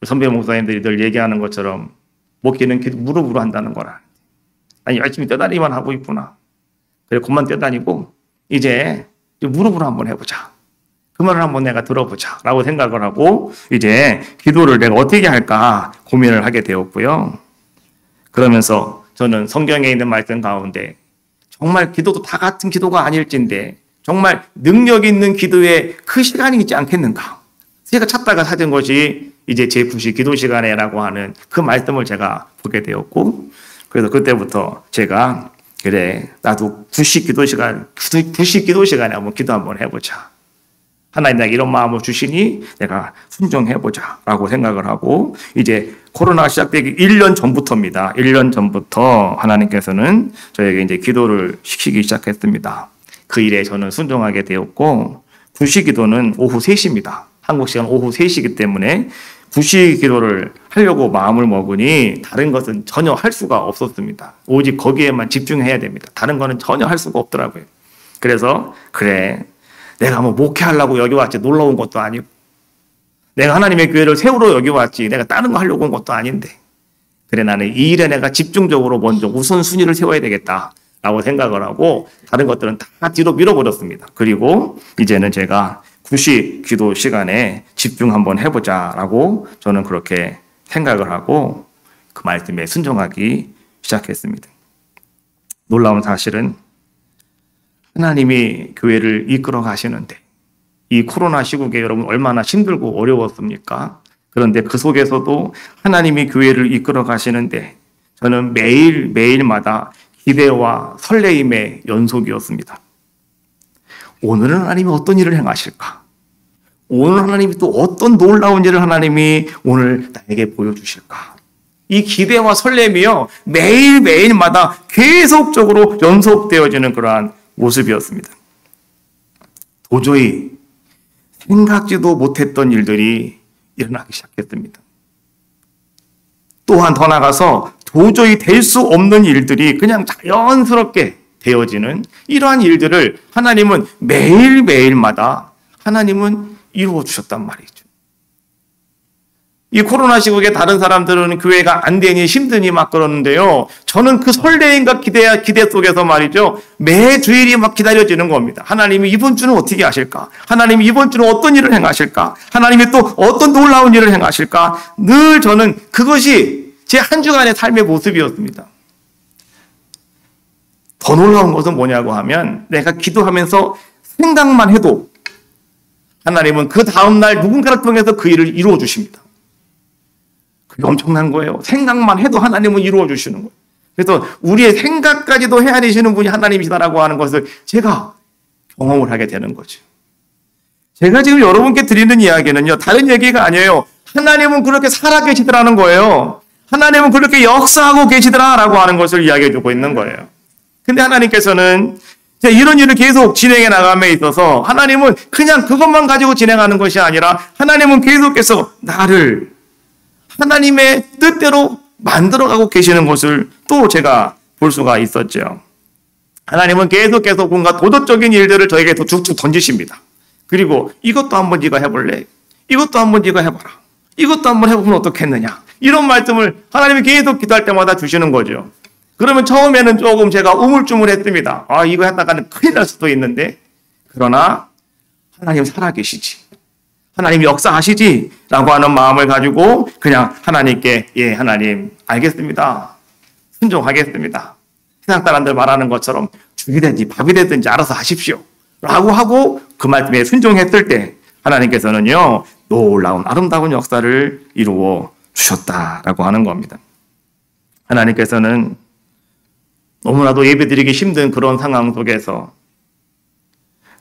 선배 목사님들이 늘 얘기하는 것처럼 목기는 무릎으로 한다는 거라. 아니 열심히 뛰어다니기만 하고 있구나. 그래 그만 뛰어다니고 이제 무릎으로 한번 해보자. 그 말을 한번 내가 들어보자 라고 생각을 하고 이제 기도를 내가 어떻게 할까 고민을 하게 되었고요. 그러면서 저는 성경에 있는 말씀 가운데 정말 기도도 다 같은 기도가 아닐진데 정말 능력 있는 기도에 그 시간이 있지 않겠는가. 제가 찾다가 찾은 것이 이제 제 9시 기도 시간에라고 하는 그 말씀을 제가 보게 되었고 그래서 그때부터 제가 그래 나도 9시 기도 시간에 한번 기도 한번 해보자. 하나님 내가 이런 마음을 주시니 내가 순종해보자 라고 생각을 하고 이제 코로나가 시작되기 1년 전부터입니다. 1년 전부터 하나님께서는 저에게 이제 기도를 시키기 시작했습니다. 그 일에 저는 순종하게 되었고 9시 기도는 오후 3시입니다. 한국 시간 오후 3시이기 때문에 9시 기도를 하려고 마음을 먹으니 다른 것은 전혀 할 수가 없었습니다. 오직 거기에만 집중해야 됩니다. 다른 거는 전혀 할 수가 없더라고요. 그래서 그래 내가 뭐 목회하려고 여기 왔지 놀러 온 것도 아니고 내가 하나님의 교회를 세우러 여기 왔지 내가 다른 거 하려고 온 것도 아닌데 그래 나는 이 일에 내가 집중적으로 먼저 우선순위를 세워야 되겠다라고 라고 생각을 하고 다른 것들은 다 뒤로 밀어버렸습니다. 그리고 이제는 제가 구시 기도 시간에 집중 한번 해보자라고 저는 그렇게 생각을 하고 그 말씀에 순종하기 시작했습니다. 놀라운 사실은 하나님이 교회를 이끌어 가시는데 이 코로나 시국에 여러분 얼마나 힘들고 어려웠습니까? 그런데 그 속에서도 하나님이 교회를 이끌어 가시는데 저는 매일마다 기대와 설레임의 연속이었습니다. 오늘은 하나님이 어떤 일을 행하실까? 오늘 하나님이 또 어떤 놀라운 일을 하나님이 오늘 나에게 보여주실까? 이 기대와 설렘이요, 매일마다 계속적으로 연속되어지는 그러한 모습이었습니다. 도저히 생각지도 못했던 일들이 일어나기 시작했습니다. 또한 더 나아가서 도저히 될 수 없는 일들이 그냥 자연스럽게 되어지는 이러한 일들을 하나님은 매일마다 하나님은 이루어 주셨단 말이죠. 이 코로나 시국에 다른 사람들은 교회가 안 되니 힘드니 막 그러는데요. 저는 그 설레임과 기대 속에서 말이죠. 매 주일이 막 기다려지는 겁니다. 하나님이 이번 주는 어떻게 하실까? 하나님이 이번 주는 어떤 일을 행하실까? 하나님이 또 어떤 놀라운 일을 행하실까? 늘 저는 그것이 제 한 주간의 삶의 모습이었습니다. 더 놀라운 것은 뭐냐고 하면 내가 기도하면서 생각만 해도 하나님은 그 다음날 누군가를 통해서 그 일을 이루어 주십니다. 그게 엄청난 거예요. 생각만 해도 하나님은 이루어 주시는 거예요. 그래서 우리의 생각까지도 헤아리시는 분이 하나님이시다라고 하는 것을 제가 경험을 하게 되는 거죠. 제가 지금 여러분께 드리는 이야기는요, 다른 얘기가 아니에요. 하나님은 그렇게 살아계시더라는 거예요. 하나님은 그렇게 역사하고 계시더라라고 하는 것을 이야기해 주고 있는 거예요. 근데 하나님께서는 이런 일을 계속 진행해 나감에 있어서 하나님은 그냥 그것만 가지고 진행하는 것이 아니라 하나님은 계속해서 나를 하나님의 뜻대로 만들어가고 계시는 것을 또 제가 볼 수가 있었죠. 하나님은 계속해서 뭔가 도덕적인 일들을 저에게 더 쭉쭉 던지십니다. 그리고 이것도 한번 네가 해볼래? 이것도 한번 네가 해봐라. 이것도 한번 해보면 어떻겠느냐? 이런 말씀을 하나님이 계속 기도할 때마다 주시는 거죠. 그러면 처음에는 조금 제가 우물쭈물했습니다. 아, 이거 했다가는 큰일 날 수도 있는데, 그러나 하나님 살아계시지, 하나님 역사하시지 라고 하는 마음을 가지고 그냥 하나님께, 예, 하나님 알겠습니다, 순종하겠습니다, 세상 사람들 말하는 것처럼 죽이 되든지 밥이 되든지 알아서 하십시오 라고 하고 그 말씀에 순종했을 때 하나님께서는요, 놀라운 아름다운 역사를 이루어 주셨다라고 하는 겁니다. 하나님께서는 너무나도 예배드리기 힘든 그런 상황 속에서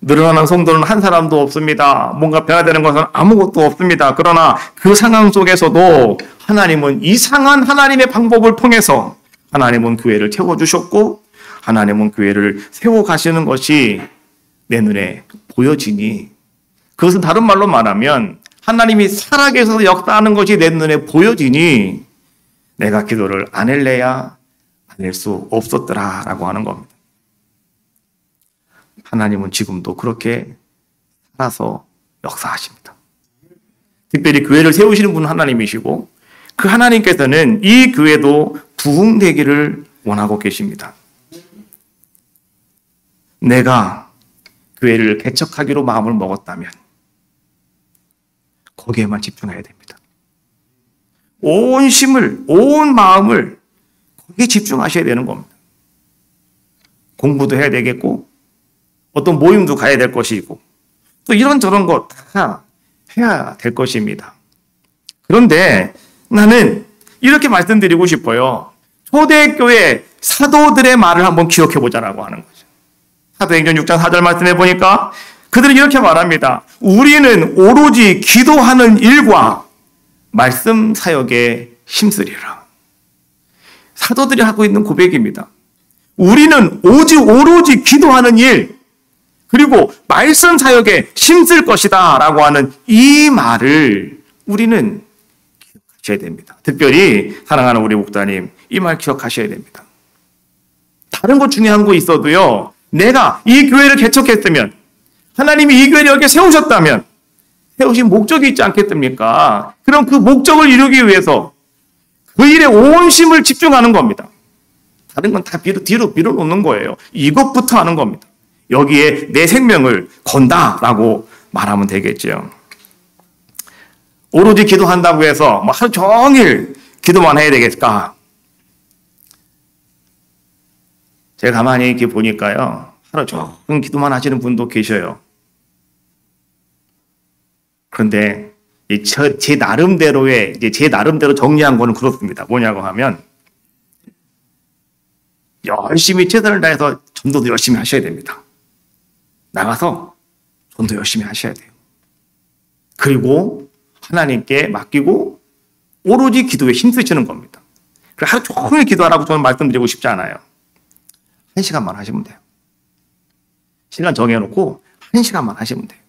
늘어나는 성도는 한 사람도 없습니다. 뭔가 변화되는 것은 아무것도 없습니다. 그러나 그 상황 속에서도 하나님은 이상한 하나님의 방법을 통해서 하나님은 교회를 채워주셨고 하나님은 교회를 세워가시는 것이 내 눈에 보여지니, 그것은 다른 말로 말하면 하나님이 살아계셔서 역사하는 것이 내 눈에 보여지니 내가 기도를 안 할래야 안 할 수 없었더라라고 하는 겁니다. 하나님은 지금도 그렇게 살아서 역사하십니다. 특별히 교회를 세우시는 분은 하나님이시고 그 하나님께서는 이 교회도 부흥되기를 원하고 계십니다. 내가 교회를 개척하기로 마음을 먹었다면 거기에만 집중해야 됩니다. 온 힘을, 온 마음을 거기에 집중하셔야 되는 겁니다. 공부도 해야 되겠고 어떤 모임도 가야 될 것이고 또 이런저런 것 다 해야 될 것입니다. 그런데 나는 이렇게 말씀드리고 싶어요. 초대교회 사도들의 말을 한번 기억해 보자라고 하는 거죠. 사도행전 6장 4절 말씀해 보니까 그들은 이렇게 말합니다. 우리는 오로지 기도하는 일과 말씀 사역에 힘쓰리라. 사도들이 하고 있는 고백입니다. 우리는 오로지 기도하는 일, 그리고 말씀 사역에 힘쓸 것이다 라고 하는 이 말을 우리는 기억하셔야 됩니다. 특별히 사랑하는 우리 목사님, 이 말 기억하셔야 됩니다. 다른 것 중요한 거 있어도요, 내가 이 교회를 개척했으면, 하나님이 이 교회를 여기에 세우셨다면 세우신 목적이 있지 않겠습니까? 그럼 그 목적을 이루기 위해서 그 일에 온 힘을 집중하는 겁니다. 다른 건 다 뒤로 밀어놓는 거예요. 이것부터 하는 겁니다. 여기에 내 생명을 건다라고 말하면 되겠죠. 오로지 기도한다고 해서 뭐 하루 종일 기도만 해야 되겠을까? 제가 가만히 이렇게 보니까요, 하루 종일 기도만 하시는 분도 계셔요. 그런데 제 나름대로 정리한 거는 그렇습니다. 뭐냐고 하면, 열심히 최선을 다해서 전도도 열심히 하셔야 됩니다. 나가서 전도 열심히 하셔야 돼요. 그리고 하나님께 맡기고 오로지 기도에 힘쓰시는 겁니다. 하루 종일 기도하라고 저는 말씀드리고 싶지 않아요. 1시간만 하시면 돼요. 시간 정해놓고 1시간만 하시면 돼요.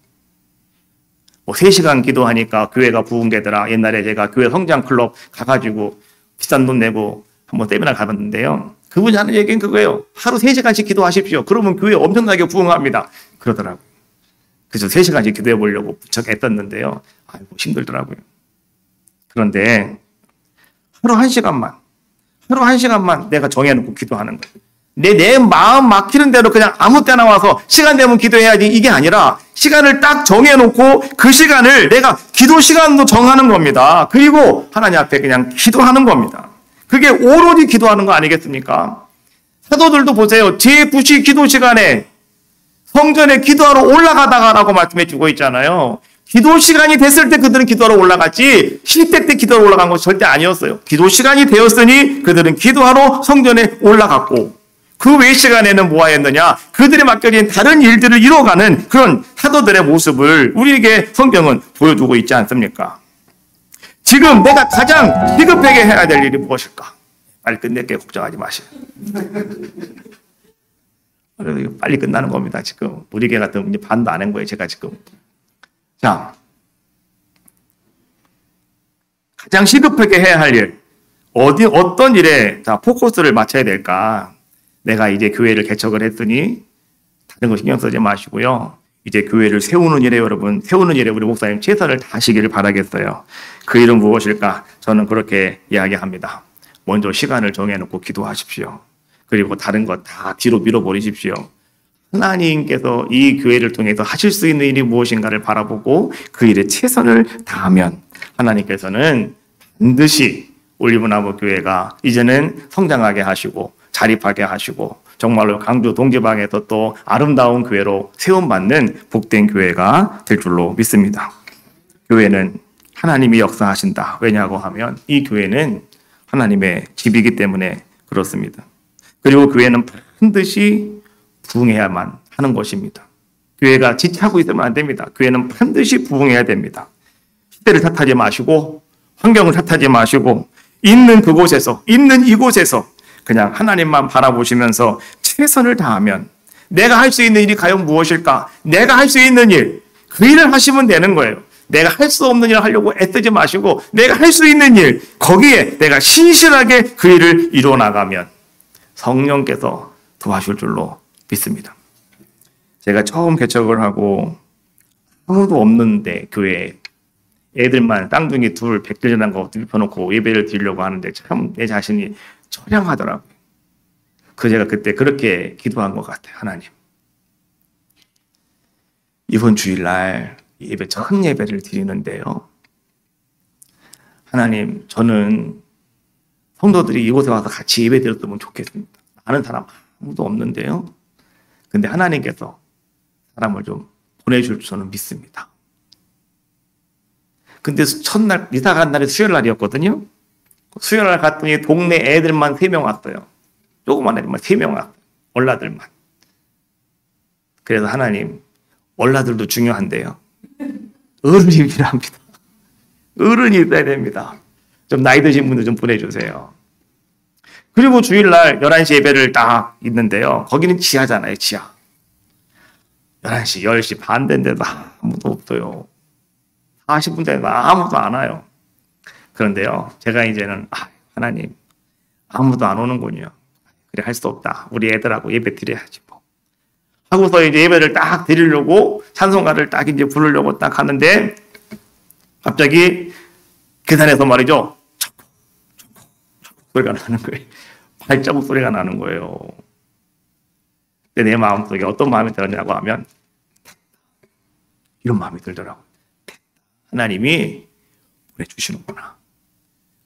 뭐 3시간 기도하니까 교회가 부흥되더라. 옛날에 제가 교회 성장클럽 가가지고 비싼 돈 내고 한번 세미나 가봤는데요. 그분이 하는 얘기는 그거예요. 하루 3시간씩 기도하십시오. 그러면 교회 엄청나게 부흥합니다. 그러더라고요. 그래서 3시간씩 기도해 보려고 부쩍 애썼는데요. 아이고, 힘들더라고요. 그런데 하루 1시간만 내가 정해놓고 기도하는 거예요. 내 마음 막히는 대로 그냥 아무 때나 와서 시간 되면 기도해야지 이게 아니라 시간을 딱 정해놓고 그 시간을 내가 기도 시간도 정하는 겁니다. 그리고 하나님 앞에 그냥 기도하는 겁니다. 그게 오로지 기도하는 거 아니겠습니까? 사도들도 보세요. 제9시 기도 시간에 성전에 기도하러 올라가다가라고 말씀해 주고 있잖아요. 기도 시간이 됐을 때 그들은 기도하러 올라갔지 쉴 때 기도하러 올라간 것이 절대 아니었어요. 기도 시간이 되었으니 그들은 기도하러 성전에 올라갔고 그 외 시간에는 뭐 하였느냐? 그들이 맡겨진 다른 일들을 이뤄가는 그런 사도들의 모습을 우리에게 성경은 보여주고 있지 않습니까? 지금 내가 가장 시급하게 해야 될 일이 무엇일까? 빨리 끝낼게요. 걱정하지 마세요. 빨리 끝나는 겁니다. 지금 우리 개 같은 이제 반도 안 한 거예요. 제가 지금. 자, 가장 시급하게 해야 할 일, 어떤 일에 포커스를 맞춰야 될까? 내가 이제 교회를 개척을 했으니 다른 거 신경 쓰지 마시고요. 이제 교회를 세우는 일에 여러분, 세우는 일에 우리 목사님 최선을 다하시기를 바라겠어요. 그 일은 무엇일까? 저는 그렇게 이야기합니다. 먼저 시간을 정해놓고 기도하십시오. 그리고 다른 거 다 뒤로 밀어버리십시오. 하나님께서 이 교회를 통해서 하실 수 있는 일이 무엇인가를 바라보고 그 일에 최선을 다하면 하나님께서는 반드시 올리브나무 교회가 이제는 성장하게 하시고 자립하게 하시고 정말로 강주 동지방에서 또 아름다운 교회로 세움받는 복된 교회가 될 줄로 믿습니다. 교회는 하나님이 역사하신다. 왜냐고 하면 이 교회는 하나님의 집이기 때문에 그렇습니다. 그리고 교회는 반드시 부흥해야만 하는 것입니다. 교회가 지체하고 있으면 안 됩니다. 교회는 반드시 부흥해야 됩니다. 시대를 탓하지 마시고 환경을 탓하지 마시고 있는 그곳에서 있는 이곳에서 그냥 하나님만 바라보시면서 최선을 다하면 내가 할 수 있는 일이 과연 무엇일까? 내가 할 수 있는 일, 그 일을 하시면 되는 거예요. 내가 할 수 없는 일을 하려고 애쓰지 마시고 내가 할 수 있는 일, 거기에 내가 신실하게 그 일을 이루어 나가면 성령께서 도와줄 줄로 믿습니다. 제가 처음 개척을 하고 아무도 없는데 교회에 애들만 쌍둥이 둘 백들이라는 거 눕혀놓고 예배를 드리려고 하는데 참 내 자신이 처량하더라고요. 제가 그때 그렇게 기도한 것 같아요. 하나님, 이번 주일날 예배 첫 예배를 드리는데요. 하나님, 저는 성도들이 이곳에 와서 같이 예배 드렸으면 좋겠습니다. 아는 사람 아무도 없는데요. 근데 하나님께서 사람을 좀 보내줄 줄 저는 믿습니다. 근데 첫날 이사 간 날이 수요일 날이었거든요. 수요일 날 갔더니 동네 애들만 3명 왔어요. 조그만 애들만 3명 왔어요. 얼라들만. 그래서 하나님, 얼라들도 중요한데요. 어른이 필요합니다. 어른이 있어야 됩니다. 좀 나이 드신 분들 좀 보내주세요. 그리고 주일날 11시 예배를 딱 있는데요. 거기는 지하잖아요, 지하. 11시, 10시 반 된데도 아무도 없어요. 40분 되도 아무도 안 와요. 그런데요, 제가 이제는 하나님, 아무도 안 오는군요. 그래, 할 수 없다. 우리 애들하고 예배 드려야지 뭐. 하고서 이제 예배를 딱 드리려고 찬송가를 딱 이제 부르려고 딱 하는데 갑자기 계단에서 말이죠, 소리가 나는 거예요. 발자국 소리가 나는 거예요. 근데 내 마음속에 어떤 마음이 들었냐고 하면 이런 마음이 들더라고요. 하나님이 보내주시는구나.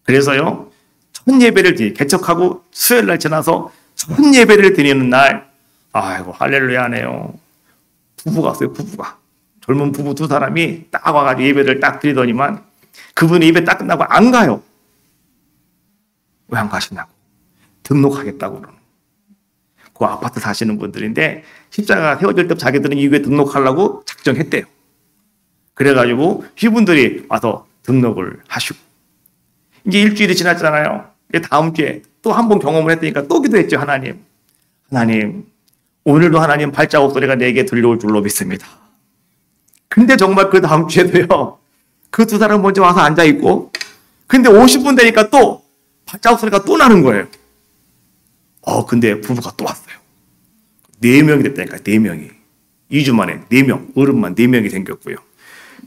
그래서요, 첫 예배를 개척하고 수요일날 지나서 첫 예배를 드리는 날, 아이고 할렐루야네요. 부부가 왔어요. 부부가 젊은 부부 두 사람이 딱 와가지고 예배를 딱 드리더니만 그분이 예배 딱 끝나고 안 가요. 왜 안 가시냐고. 등록하겠다고 그러는. 그 아파트 사시는 분들인데 십자가가 세워질 때 자기들은 이 교회 등록하려고 작정했대요. 그래가지고 이분들이 와서 등록을 하시고 이제 일주일이 지났잖아요. 이제 다음 주에 또 한 번 경험을 했으니까 또 기도했죠. 하나님, 오늘도 하나님 발자국 소리가 내게 들려올 줄로 믿습니다. 근데 정말 그 다음 주에도요, 그 두 사람 먼저 와서 앉아있고, 근데 50분 되니까 또 발자국 소리가 또 나는 거예요. 근데 부부가 또 왔어요. 4명이 됐다니까, 4명이. 2주 만에 4명, 어른만 4명이 생겼고요.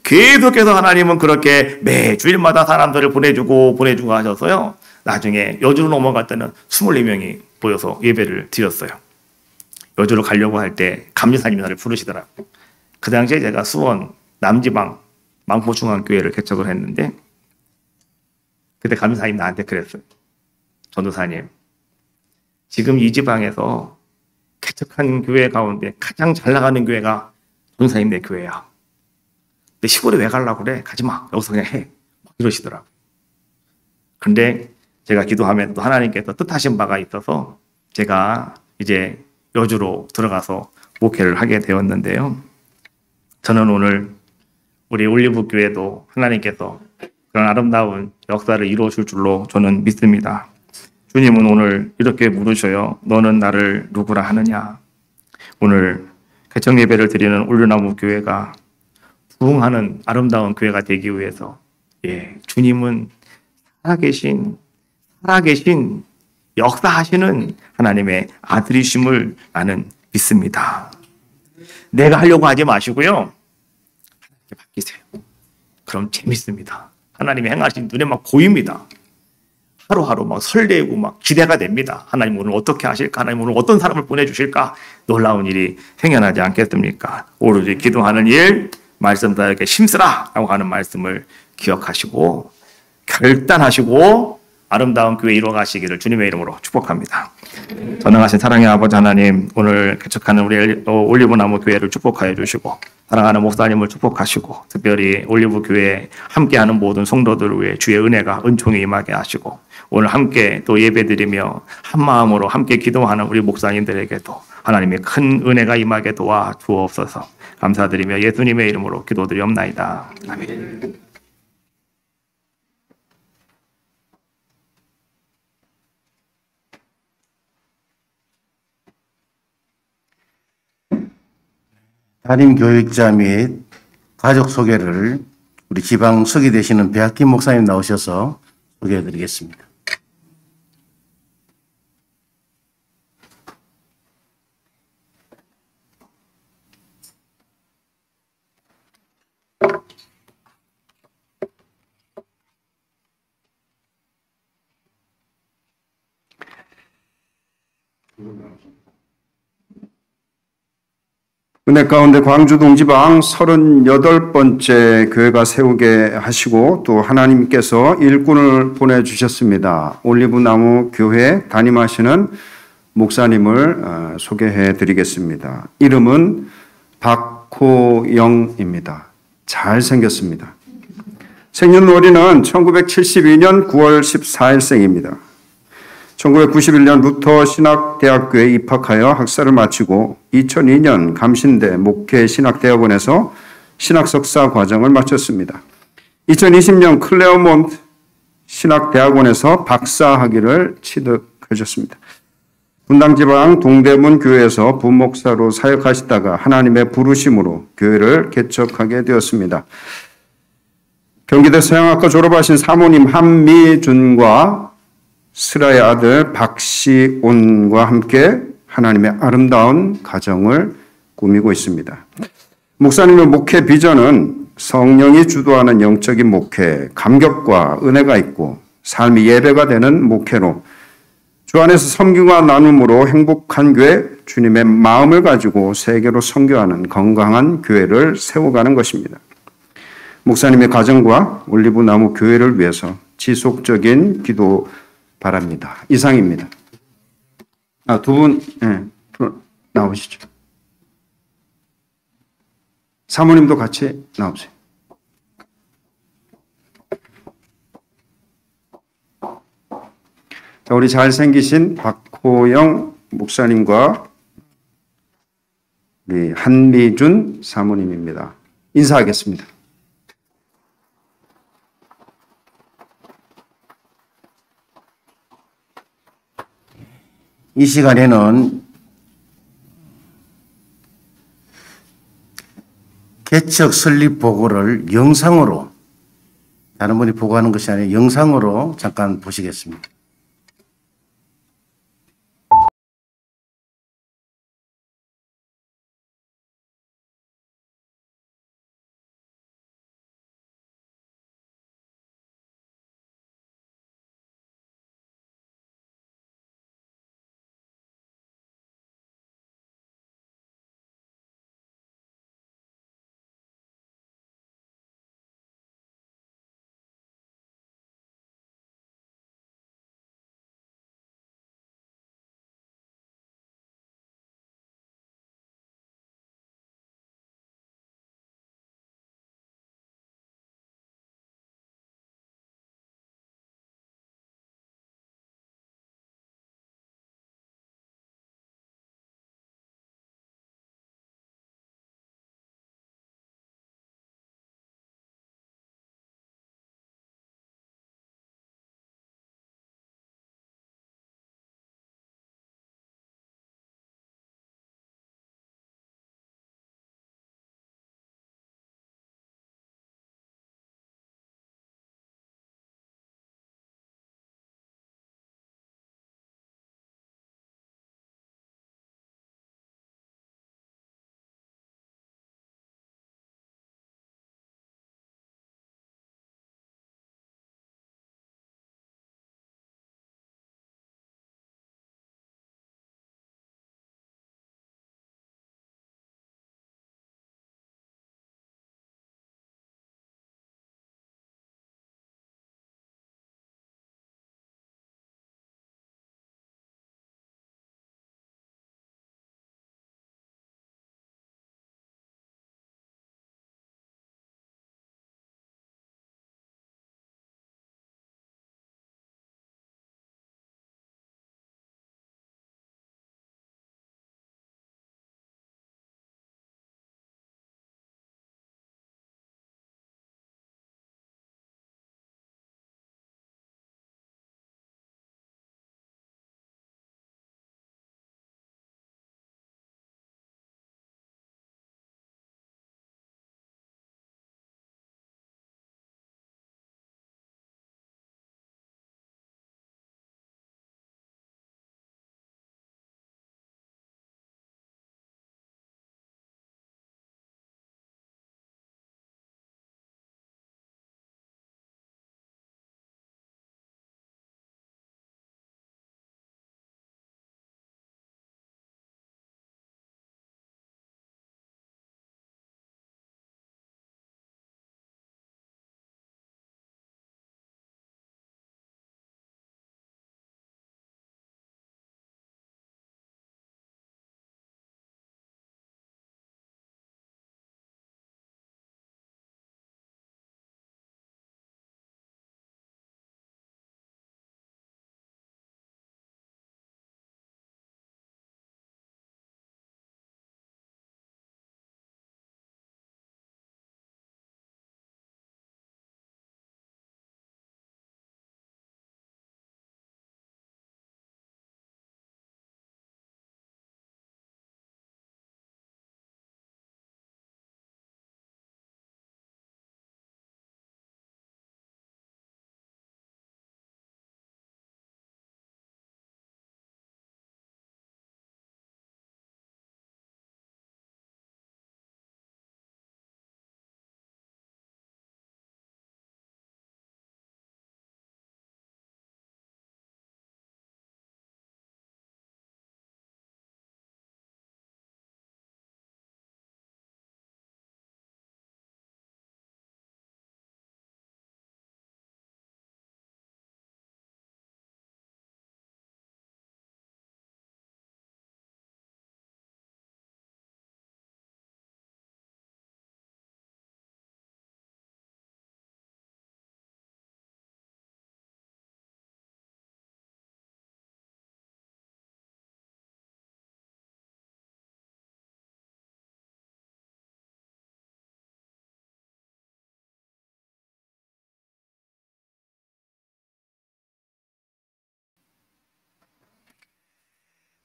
계속해서 하나님은 그렇게 매 주일마다 사람들을 보내주고 하셔서요. 나중에 여주로 넘어갈 때는 24명이 모여서 예배를 드렸어요. 여주로 가려고 할 때 감리사님이 나를 부르시더라고요. 그 당시에 제가 수원 남지방 망포중앙교회를 개척을 했는데 그때 감리사님 나한테 그랬어요. 전도사님, 지금 이 지방에서 개척한 교회 가운데 가장 잘 나가는 교회가 전도사님 내 교회야. 근데 시골에 왜 가려고 그래? 가지마. 여기서 그냥 해. 막 이러시더라고요. 근데 제가 기도하면 또 하나님께서 뜻하신 바가 있어서 제가 이제 여주로 들어가서 목회를 하게 되었는데요. 저는 오늘 우리 올리브 교회도 하나님께서 그런 아름다운 역사를 이루어줄 줄로 저는 믿습니다. 주님은 오늘 이렇게 물으셔요. 너는 나를 누구라 하느냐? 오늘 개척 예배를 드리는 올려나무 교회가 부흥하는 아름다운 교회가 되기 위해서 주님은 살아계신 역사하시는 하나님의 아들이심을 나는 믿습니다. 내가 하려고 하지 마시고요. 하나님께 맡기세요. 그럼 재밌습니다. 하나님이 행하신 눈에 막 보입니다. 하루하루 막 설레고 막 기대가 됩니다. 하나님 오늘 어떻게 하실까? 하나님 오늘 어떤 사람을 보내주실까? 놀라운 일이 생겨나지 않겠습니까? 오로지 기도하는 일, 말씀 다 이렇게 힘쓰라! 라고 하는 말씀을 기억하시고 결단하시고 아름다운 교회 이루어가시기를 주님의 이름으로 축복합니다. 전능하신 사랑의 아버지 하나님, 오늘 개척하는 우리 올리브나무 교회를 축복하여 주시고 사랑하는 목사님을 축복하시고 특별히 올리브 교회에 함께하는 모든 성도들을 위해 주의 은혜가 은총이 임하게 하시고 오늘 함께 또 예배드리며 한 마음으로 함께 기도하는 우리 목사님들에게도 하나님의 큰 은혜가 임하게 도와 주옵소서. 감사드리며 예수님의 이름으로 기도드리옵나이다. 아멘. 담임 교육자 및 가족 소개를 우리 지방 서기 되시는 배학김 목사님 나오셔서 소개해 드리겠습니다. 은혜 가운데 광주 동지방 38번째 교회가 세우게 하시고 또 하나님께서 일꾼을 보내주셨습니다. 올리브나무 교회 담임하시는 목사님을 소개해 드리겠습니다. 이름은 박호영입니다. 잘생겼습니다. 생년월일은 1972년 9월 14일생입니다. 1991년 루터 신학대학교에 입학하여 학사를 마치고 2002년 감신대 목회신학대학원에서 신학석사 과정을 마쳤습니다. 2020년 클레어몬트 신학대학원에서 박사학위를 취득하셨습니다. 분당지방 동대문 교회에서 부목사로 사역하시다가 하나님의 부르심으로 교회를 개척하게 되었습니다. 경기대 서양학과 졸업하신 사모님 한미준과 스라의 아들 박시온과 함께 하나님의 아름다운 가정을 꾸미고 있습니다. 목사님의 목회 비전은 성령이 주도하는 영적인 목회, 감격과 은혜가 있고 삶이 예배가 되는 목회로 주 안에서 섬김과 나눔으로 행복한 교회, 주님의 마음을 가지고 세계로 선교하는 건강한 교회를 세워가는 것입니다. 목사님의 가정과 올리브나무 교회를 위해서 지속적인 기도 바랍니다. 이상입니다. 두 분 나오시죠. 사모님도 같이 나오세요. 자, 우리 잘생기신 박호영 목사님과 우리 한미준 사모님입니다. 인사하겠습니다. 이 시간에는 개척 설립 보고를 영상으로, 다른 분이 보고하는 것이 아니라 영상으로 잠깐 보시겠습니다.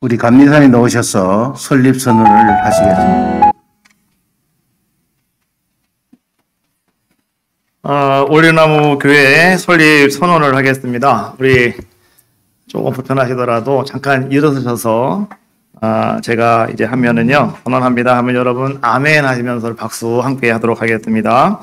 우리 감리산에 나오셔서 설립 선언을 하시겠습니다. 올림나무 교회 설립 선언을 하겠습니다. 우리 조금 불편하시더라도 잠깐 일어서셔서 제가 이제 하면은요, 선언합니다 하면 여러분 아멘 하시면서 박수 함께 하도록 하겠습니다.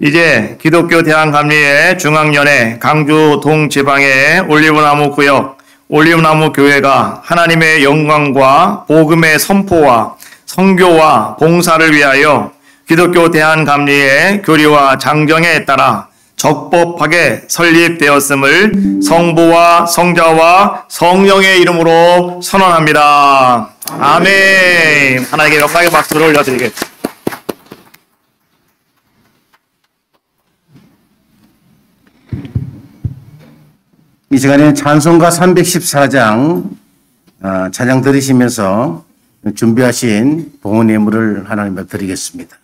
이제 기독교 대한감리회 중앙연회 강주 동지방의 올리브나무 구역 올리브나무 교회가 하나님의 영광과 복음의 선포와 선교와 봉사를 위하여 기독교 대한감리회 교리와 장정에 따라 적법하게 설립되었음을 성부와 성자와 성령의 이름으로 선언합니다. 아멘. 하나님께 역사의 박수를 올려드리겠습니다. 이 시간에는 찬송가 314장 찬양 들으시면서 준비하신 봉헌 예물을 하나님 앞에 드리겠습니다.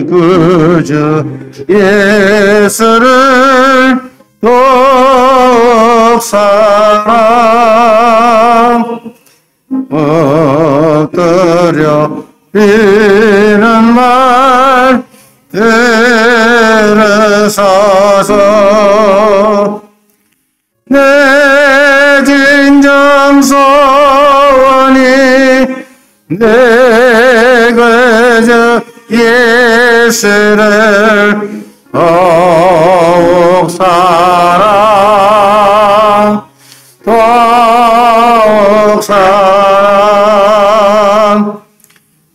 그저 예수를 더욱 사랑 엎드려 비는 말 들으소서 내 진정 소원이 내 그저 예수를 더욱 사랑 더욱 사랑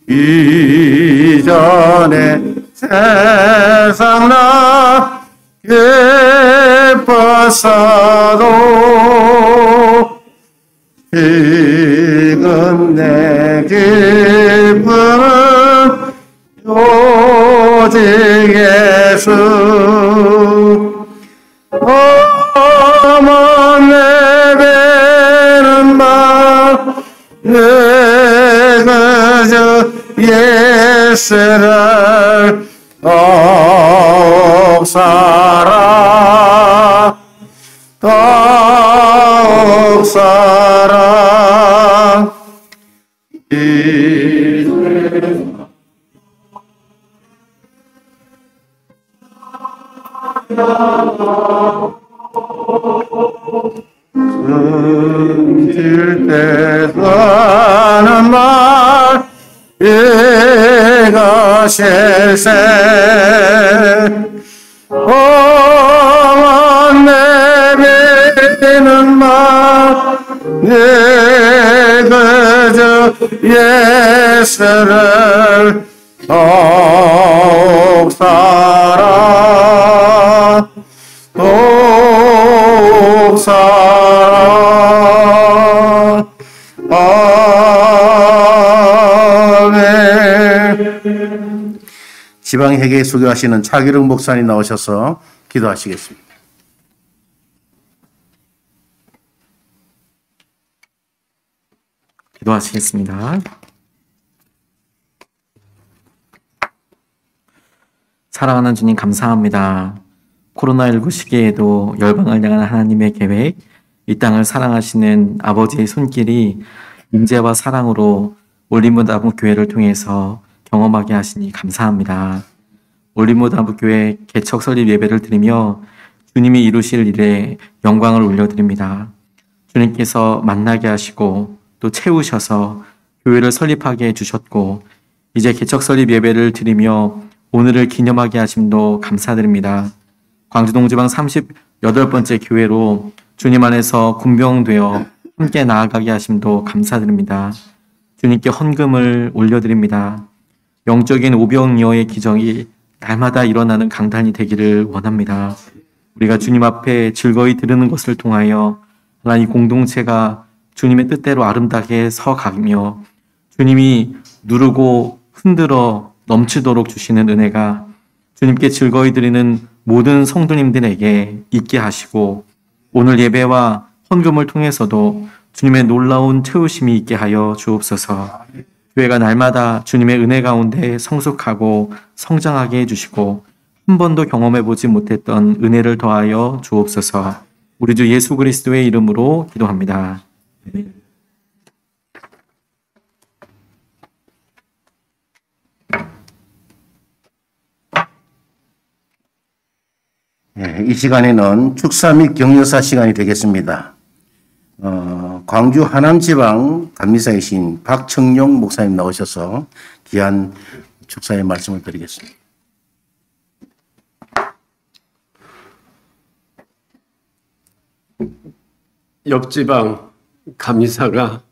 이전에 세상 나 기뻤어도 지금 내 기쁨은 오직 예수 어머 내배는 말 내 그저 예수를 더욱 사랑 더욱 사랑 숨쉴 때 하는 말 얘가 실세 오만 내비는 말 내 그저 예수를 더욱 사랑 더욱 사랑 아멘. 지방회계 수교하시는 차기룡 목사님 나오셔서 기도하시겠습니다. 기도하시겠습니다. 사랑하는 주님 감사합니다. 코로나19 시기에도 열방을 향한 하나님의 계획, 이 땅을 사랑하시는 아버지의 손길이 인재와 사랑으로 올림모나무 교회를 통해서 경험하게 하시니 감사합니다. 올림모나무 교회 개척 설립 예배를 드리며 주님이 이루실 일에 영광을 올려드립니다. 주님께서 만나게 하시고 또 채우셔서 교회를 설립하게 해주셨고 이제 개척 설립 예배를 드리며 오늘을 기념하게 하심도 감사드립니다. 광주동지방 38번째 교회로 주님 안에서 군병되어 함께 나아가게 하심도 감사드립니다. 주님께 헌금을 올려드립니다. 영적인 오병이어의 기적이 날마다 일어나는 강단이 되기를 원합니다. 우리가 주님 앞에 즐거이 드리는 것을 통하여 하나님 공동체가 주님의 뜻대로 아름답게 서가며 주님이 누르고 흔들어 넘치도록 주시는 은혜가 주님께 즐거이 드리는 모든 성도님들에게 있게 하시고 오늘 예배와 헌금을 통해서도 주님의 놀라운 채우심이 있게 하여 주옵소서. 교회가 날마다 주님의 은혜 가운데 성숙하고 성장하게 해주시고 한 번도 경험해 보지 못했던 은혜를 더하여 주옵소서. 우리 주 예수 그리스도의 이름으로 기도합니다. 이 시간에는 축사 및 격려사 시간이 되겠습니다. 광주 하남지방 감리사이신 박청용 목사님 나오셔서 귀한 축사의 말씀을 드리겠습니다. 옆지방 감리사가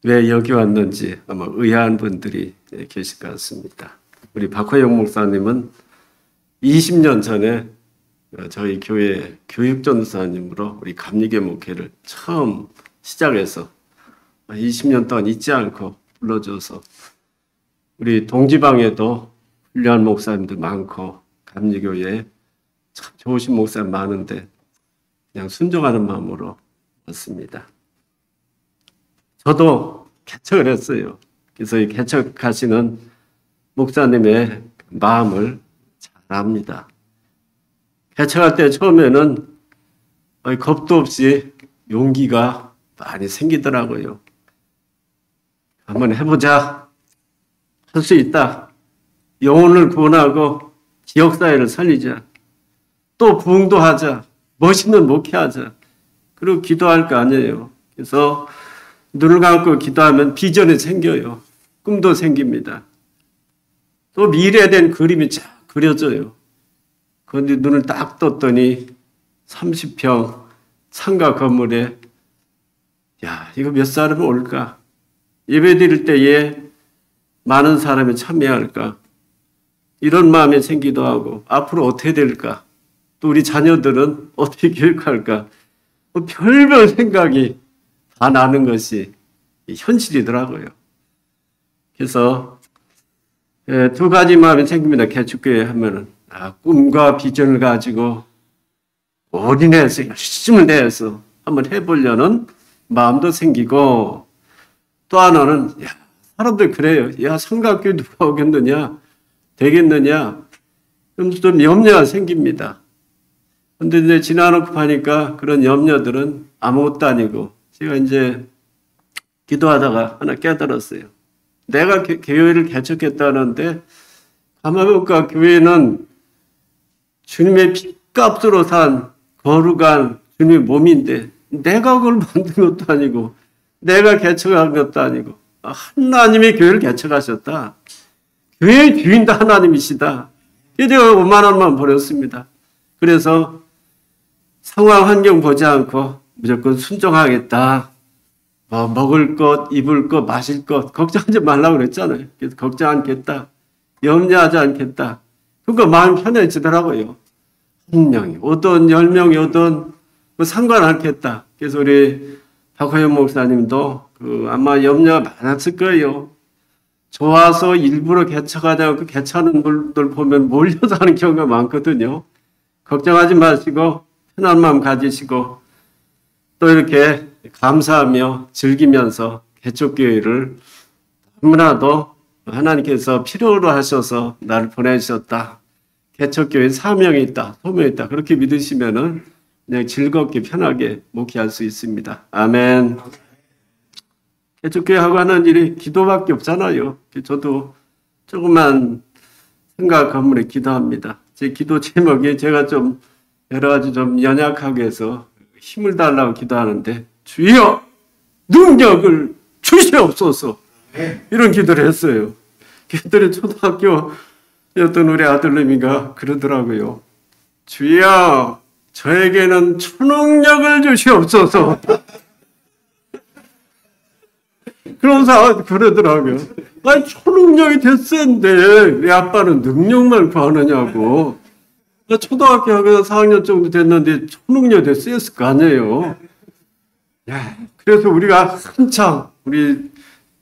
왜 여기 왔는지 아마 의아한 분들이 계실 것 같습니다. 우리 박화영 목사님은 20년 전에 저희 교회 교육전도사님으로 우리 감리교 목회를 처음 시작해서 20년 동안 잊지 않고 불러줘서 우리 동지방에도 훌륭한 목사님들 많고 감리교회에 참 좋으신 목사님 많은데 그냥 순종하는 마음으로 왔습니다. 저도 개척을 했어요. 그래서 이 개척하시는 목사님의 마음을 잘 압니다. 개척할 때 처음에는 겁도 없이 용기가 많이 생기더라고요. 한번 해보자. 할 수 있다. 영혼을 구원하고 지역사회를 살리자. 또 부흥도 하자. 멋있는 목회하자. 그리고 기도할 거 아니에요. 그래서 눈을 감고 기도하면 비전이 생겨요. 꿈도 생깁니다. 또 미래에 대한 그림이 쫙 그려져요. 그런데 눈을 딱 떴더니 30평 상가 건물에 야, 이거 몇 사람이 올까? 예배 드릴 때에 많은 사람이 참여할까? 이런 마음이 생기도 하고 앞으로 어떻게 될까? 또 우리 자녀들은 어떻게 교육할까? 별별 생각이 다 나는 것이 현실이더라고요. 그래서 두 가지 마음이 생깁니다. 개축교회 하면은 꿈과 비전을 가지고 올인해서 열심을 내서 한번 해보려는 마음도 생기고 또 하나는 사람들 그래요. 삼각교회 누가 오겠느냐 되겠느냐 그러면서 좀 염려가 생깁니다. 그런데 이제 지나놓고 보니까 그런 염려들은 아무것도 아니고 제가 이제 기도하다가 하나 깨달았어요. 내가 교회를 개척했다는데 가만히 보니까 교회는 주님의 피값으로 산 거룩한 주님의 몸인데 내가 그걸 만든 것도 아니고 내가 개척한 것도 아니고 하나님이 교회를 개척하셨다. 교회의 주인도 하나님이시다. 그래서 제가 5만 원만 버렸습니다. 그래서 상황 환경 보지 않고 무조건 순종하겠다. 먹을 것, 입을 것, 마실 것 걱정하지 말라고 그랬잖아요. 그래서 걱정 않겠다. 염려하지 않겠다. 그러니까 마음이 편해지더라고요. 한 명이 오든 10명이 오든 상관 않겠다. 그래서 우리 박화영 목사님도 아마 염려가 많았을 거예요. 좋아서 일부러 개척하지 않고 개척하는 분들 보면 몰려서 하는 경우가 많거든요. 걱정하지 마시고 편한 마음 가지시고 또 이렇게 감사하며 즐기면서 개척교회를 너무나도 하나님께서 필요로 하셔서 나를 보내주셨다. 개척교회 사명이 있다. 소명이 있다. 그렇게 믿으시면은 그냥 즐겁게 편하게 목회할 수 있습니다. 아멘. 개척교회하고 하는 일이 기도밖에 없잖아요. 저도 조금만 생각 건물에 기도합니다. 제 기도 제목이 제가 좀 여러 가지 좀 연약하게 해서 힘을 달라고 기도하는데 주여 능력을 주시옵소서 이런 기도를 했어요. 그랬더니 초등학교였던 우리 아들내미가 그러더라고요. 주여 저에게는 초능력을 주시옵소서. 그러면서 그러더라고요. 아니 초능력이 됐었는데 왜 아빠는 능력만 구하느냐고. 초등학교 학교 4학년 정도 됐는데 초능력 됐었을 거 아니에요. 그래서 우리가 한참 우리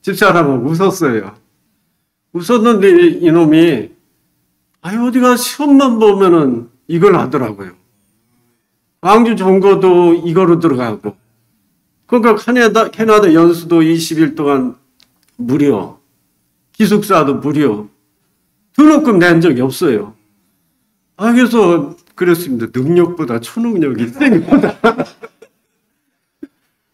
집사람은 웃었어요. 웃었는데 이놈이 어디가 시험만 보면은 이걸 하더라고요. 광주 종거도 이거로 들어가고 그러니까 캐나다 연수도 20일 동안 무료 기숙사도 무료. 등록금 낸 적이 없어요. 그래서 그랬습니다. 능력보다 초능력이 생각보다.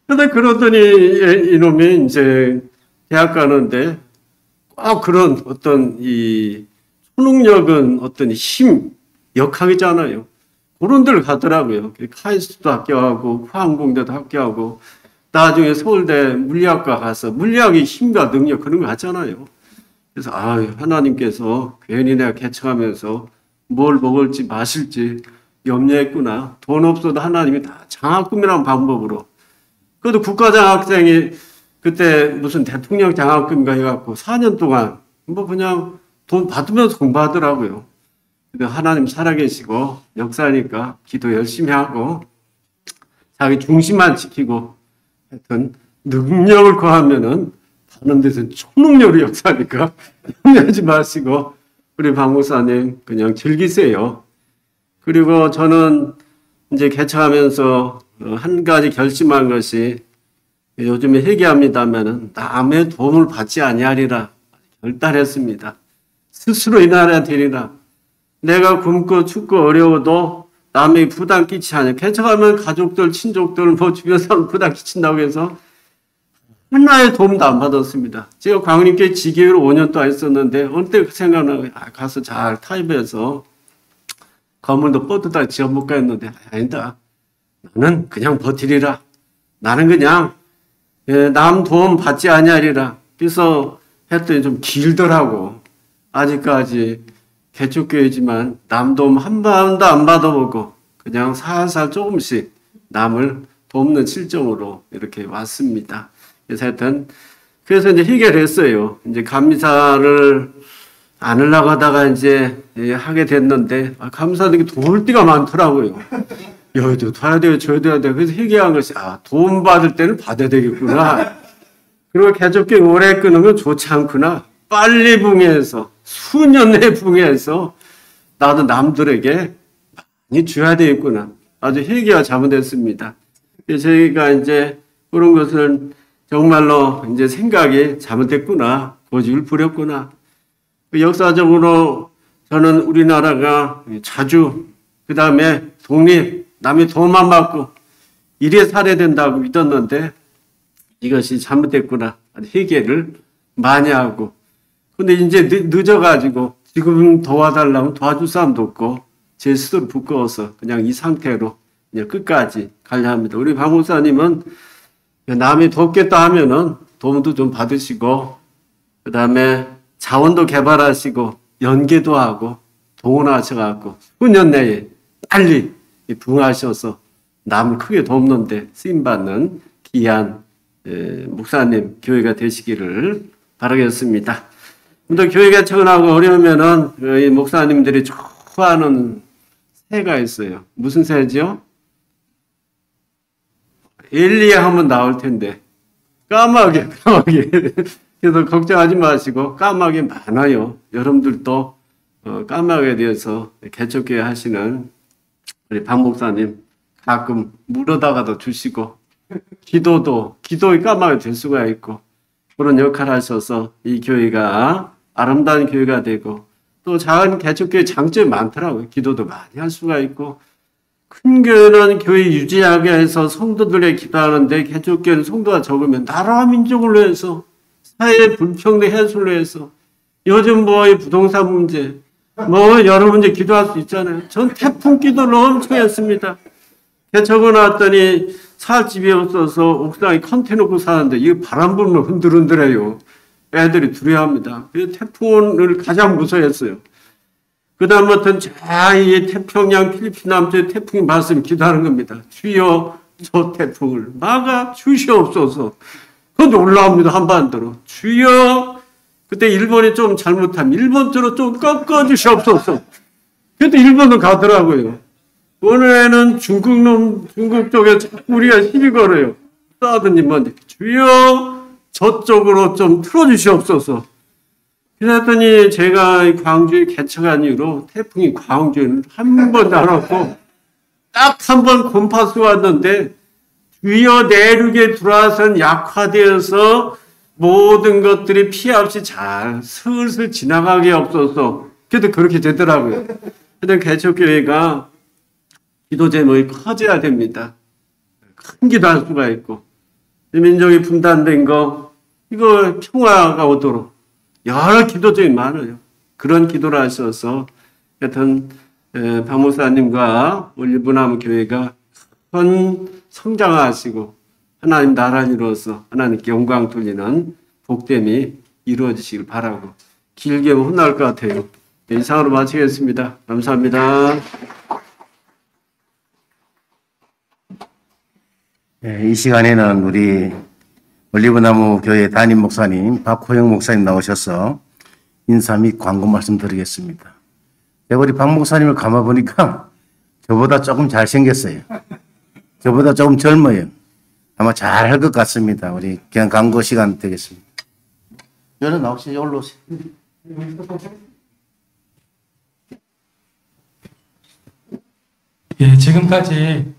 근데 그러더니 이놈이 이제 대학 가는데 꼭 그런 어떤 이 초능력은 어떤 힘, 역학이잖아요. 그런 데를 가더라고요. 카이스트도 합격하고 화학공대도 합격하고 나중에 서울대 물리학과 가서 물리학의 힘과 능력 그런 거 같잖아요. 그래서 하나님께서 괜히 내가 개척하면서 뭘 먹을지 마실지 염려했구나. 돈 없어도 하나님이 다 장학금이라는 방법으로. 그래도 국가장학생이 그때 무슨 대통령 장학금인가 해갖고 4년 동안 뭐 그냥 돈 받으면서 공부하더라고요. 근데 하나님 살아계시고 역사니까 기도 열심히 하고 자기 중심만 지키고 하여튼 능력을 구하면은 다른 데서는 초능력의 역사니까 염려하지 마시고 우리 박 목사님 그냥 즐기세요. 그리고 저는 이제 개척하면서 한 가지 결심한 것이 요즘에 회개합니다면은 남의 도움을 받지 아니하리라 결단했습니다. 스스로 일하려 되리라. 내가 굶고 춥고 어려워도 남의 부담 끼치지 않아요. 개척하면 가족들, 친족들, 뭐 주변 사람 부담 끼친다고 해서 하나의 도움도 안 받았습니다. 제가 광림교회 지교회로 5년 동안 있었는데 어느 때 생각나고 가서 잘 타협해서 건물도 뻗어다 지어볼까 했는데 아니다. 나는 그냥 버티리라. 나는 그냥 남 도움 받지 아니하리라. 그래서 했더니 좀 길더라고. 아직까지 개척교회지만 남 도움 한 번도 안 받아보고 그냥 살살 조금씩 남을 돕는 실정으로 이렇게 왔습니다. 그래서 하여튼 그래서 이제 해결했어요. 이제 감사를 안 하려고 하다가 이제 하게 됐는데 감사하는 게 도울 때가 많더라고요. 여기도 도와야 돼요, 저기도 해야 돼요. 그래서 회개한 것이 도움 받을 때는 받아야 되겠구나. 그리고 개척교회 오래 끄는 건 좋지 않구나. 빨리 붕해해서 수년 내에 붕해해서 나도 남들에게 많이 줘야 되겠구나. 아주 회개가 잘못됐습니다. 저희가 이제 그런 것을 정말로 이제 생각이 잘못됐구나. 고집을 부렸구나. 역사적으로 저는 우리나라가 자주 그 다음에 독립, 남의 도움만 받고 이래 살아야 된다고 믿었는데 이것이 잘못됐구나. 회개를 많이 하고. 근데 이제 늦어가지고 지금 도와달라면 도와줄 사람도 없고 제 스스로 부끄러워서 그냥 이 상태로 그냥 끝까지 가려 합니다. 우리 박 목사님은 남이 돕겠다 하면은 도움도 좀 받으시고 그 다음에 자원도 개발하시고 연계도 하고 동원하셔갖고 수년 내에 빨리 부흥하셔서 남을 크게 돕는데 쓰임받는 귀한 목사님 교회가 되시기를 바라겠습니다. 또 교회 개척하고 어려우면은 이 목사님들이 좋아하는 새가 있어요. 무슨 새죠? 엘리야 하면 나올 텐데 까마귀. 그래서 걱정하지 마시고 까마귀 많아요. 여러분들도 까마귀에 대해서 개척교회 하시는 우리 박 목사님 가끔 물어다가도 주시고 기도의 까마귀 될 수가 있고 그런 역할을 하셔서 이 교회가 아름다운 교회가 되고 또 작은 개척교회 장점이 많더라고요. 기도도 많이 할 수가 있고 큰 교회는 교회 유지하게 해서 성도들의 기도하는데 개척교회는 성도가 적으면 나라와 민족을 위해서 사회 불평등 해소를 위해서 요즘 이 부동산 문제 여러 문제 기도할 수 있잖아요. 전 태풍 기도를 엄청 했습니다. 개척을 왔더니 살 집이 없어서 옥상에 컨테이너 놓고 사는데 이거 바람 불면 흔들흔들해요. 애들이 두려워합니다. 그래서 태풍을 가장 무서워했어요. 그 다음부터는 이 태평양 필리핀 남쪽에 태풍이 왔으면 기도하는 겁니다. 주여 저 태풍을 막아 주시옵소서. 그런데 올라옵니다. 한반도로. 주여 그때 일본이 좀 잘못하면 일본 쪽으로 좀 꺾어 주시옵소서. 그때 일본도 가더라고요. 오늘은 중국 쪽에 우리가 시비 걸어요. 싸우더니 주여 저쪽으로 좀 틀어주시옵소서. 그랬더니 제가 광주에 개척한 이후로 태풍이 광주에는 한 번도 안 왔고 딱 한 번 곰파수 왔는데 주여 내륙에 들어와서는 약화되어서 모든 것들이 피해 없이 잘 슬슬 지나가게 없어서 그래도 그렇게 되더라고요. 하여튼 개척교회가 기도 제목이 커져야 됩니다. 큰 기도할 수가 있고 민족이 분단된 거 이거 평화가 오도록 여러 기도 제목이 많아요. 그런 기도를 하셔서 하여튼 박 목사님과 올리브나무 교회가 큰 성장하시고 하나님 나라인으로서 하나님께 영광 돌리는 복됨이 이루어지시길 바라고 길게 하면 혼날 것 같아요. 이상으로 마치겠습니다. 감사합니다. 이 시간에는 우리 올리브나무 교회 담임 목사님 박호영 목사님 나오셔서 인사 및 광고 말씀 드리겠습니다. 제가 우리 박 목사님을 감아 보니까 저보다 조금 잘생겼어요. 저보다 조금 젊어요. 아마 잘 할 것 같습니다. 우리 그냥 광고 시간 되겠습니다. 여기 나오세요. 여기로 오세요. 예, 지금까지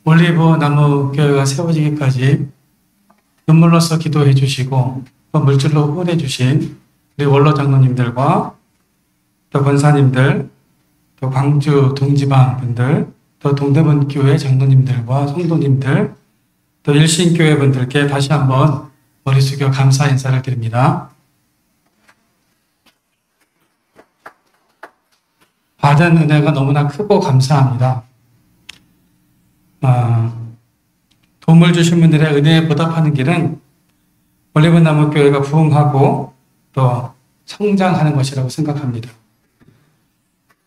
올리브 나무 교회가 세워지기까지 눈물로써 기도해 주시고 또 물질로 후원해 주신 우리 원로 장로님들과 또 권사님들, 또 광주 동지방 분들, 또 동대문 교회 장로님들과 성도님들, 또 일신교회 분들께 다시 한번 머리 숙여 감사 인사를 드립니다. 받은 은혜가 너무나 크고 감사합니다. 도움을 주신 분들의 은혜에 보답하는 길은 올리브나무 교회가 부흥하고 또 성장하는 것이라고 생각합니다.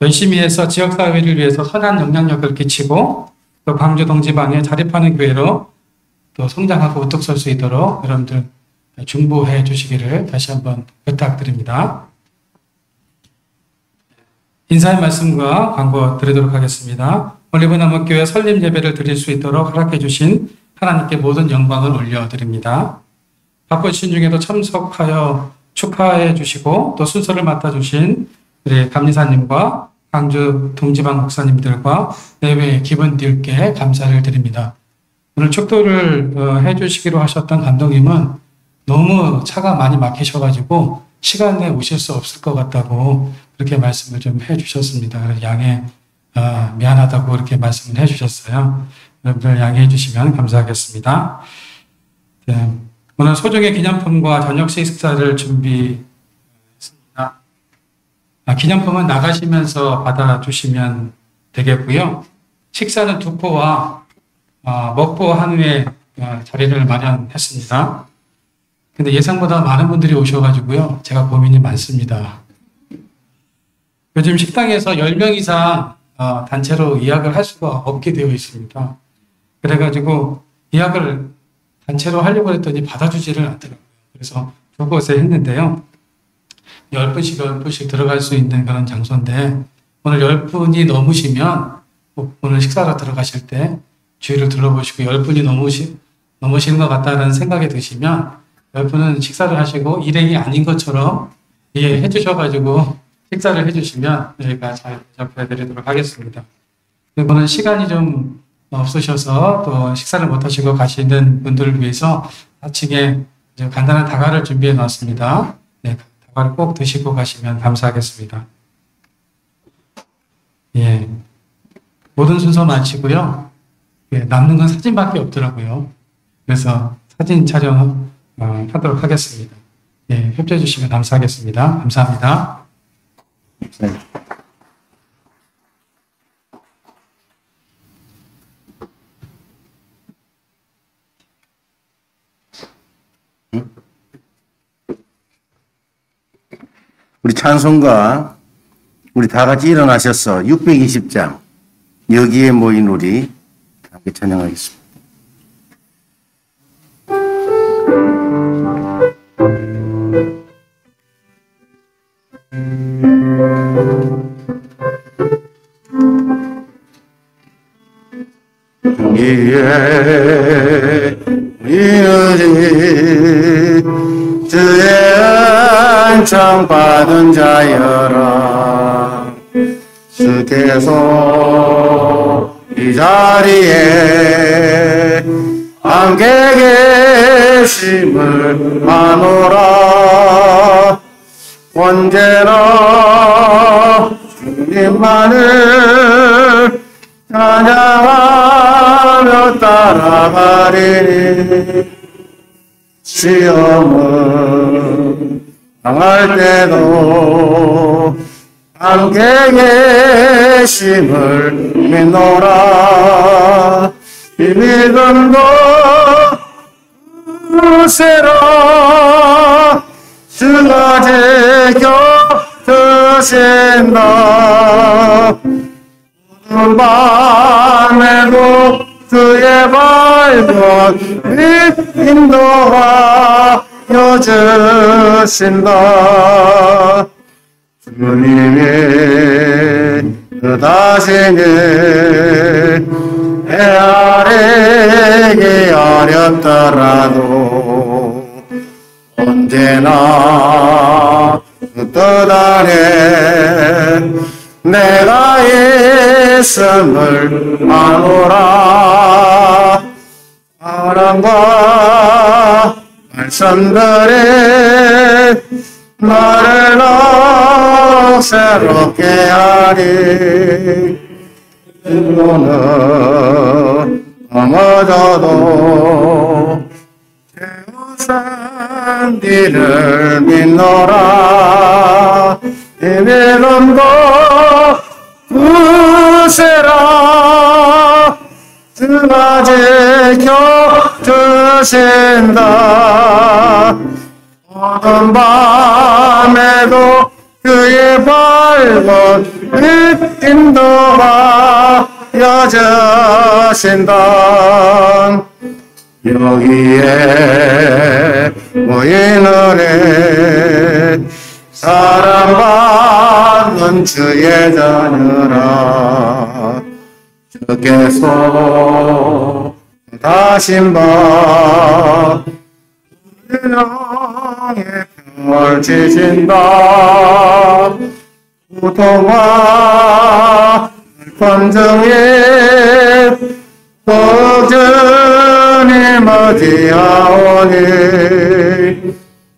열심히 해서 지역사회를 위해서 선한 영향력을 끼치고 또 광주 동지방에 자립하는 교회로 또 성장하고 우뚝 설 수 있도록 여러분들 중보해 주시기를 다시 한번 부탁드립니다. 인사의 말씀과 광고 드리도록 하겠습니다. 올리브나무 교회 설립 예배를 드릴 수 있도록 허락해 주신 하나님께 모든 영광을 올려드립니다. 바쁘신 중에도 참석하여 축하해 주시고 또 순서를 맡아주신 우리 감리사님과 광주 동지방 목사님들과 내외 기분들께 감사를 드립니다. 오늘 축도를 해주시기로 하셨던 감독님은 너무 차가 많이 막히셔가지고 시간 내에 오실 수 없을 것 같다고 그렇게 말씀을 좀 해주셨습니다. 그래서 양해 미안하다고 그렇게 말씀을 해주셨어요. 여러분들 양해해 주시면 감사하겠습니다. 네, 오늘 소정의 기념품과 저녁 식사를 준비했습니다. 기념품은 나가시면서 받아주시면 되겠고요. 식사는 두포와 먹고 한 후에 자리를 마련했습니다. 근데 예상보다 많은 분들이 오셔가지고요. 제가 고민이 많습니다. 요즘 식당에서 10명 이상 단체로 예약을 할 수가 없게 되어 있습니다. 그래가지고 예약을 단체로 하려고 했더니 받아주지를 않더라고요. 그래서 두 곳에 했는데요. 10분씩 들어갈 수 있는 그런 장소인데 오늘 10분이 넘으시면 오늘 식사로 들어가실 때 주위를 둘러보시고 10분이 넘으시는 것 같다는 생각이 드시면 10분은 식사를 하시고 일행이 아닌 것처럼 이해해 주셔가지고 식사를 해주시면 저희가 잘 대접해 드리도록 하겠습니다. 이번은 시간이 좀 없으셔서 또 식사를 못 하시고 가시는 분들을 위해서 4층에 간단한 다과를 준비해 놨습니다. 네, 다과를 꼭 드시고 가시면 감사하겠습니다. 예, 모든 순서 마치고요. 예, 남는 건 사진밖에 없더라고요. 그래서 사진 촬영 하도록 하겠습니다. 예, 협조해 주시면 감사하겠습니다. 감사합니다. 네. 우리 찬송가 우리 다 같이 일어나셔서 620장 여기에 모인 우리 함께 찬양하겠습니다. 여기에 이르리 주의 은총 받은 자여라 주께서 이 자리에 함께 계심을 아노라. 언제나 주님만을 찬양하며 따라가리니 시험을 당할 때도 함께 계심을 믿노라. 이 믿음도 주세라. 주가 지켜 주신다. 어두운 밤에도 주의 밝은 빛 인도하여 주신다. 주님이 그 다시는 헤아리기 어렵더라도 언제나 그 뜻 안에 내가 있음을 아노라. 사랑과 말씀들이 나를 새롭게 하리. 너는 넘어져도 태우산 뒤를 믿노라. 이 믿음도 주세라. 주가 지켜 주신다. 어두운 밤에도 그의 밝은 빛 인도하여 주신다. 여기에 모이는 사랑받는 주의 자녀라. 주께서 다신바 우리랑의 평을 지신다. 고통과 번정에 주님 맞이하오니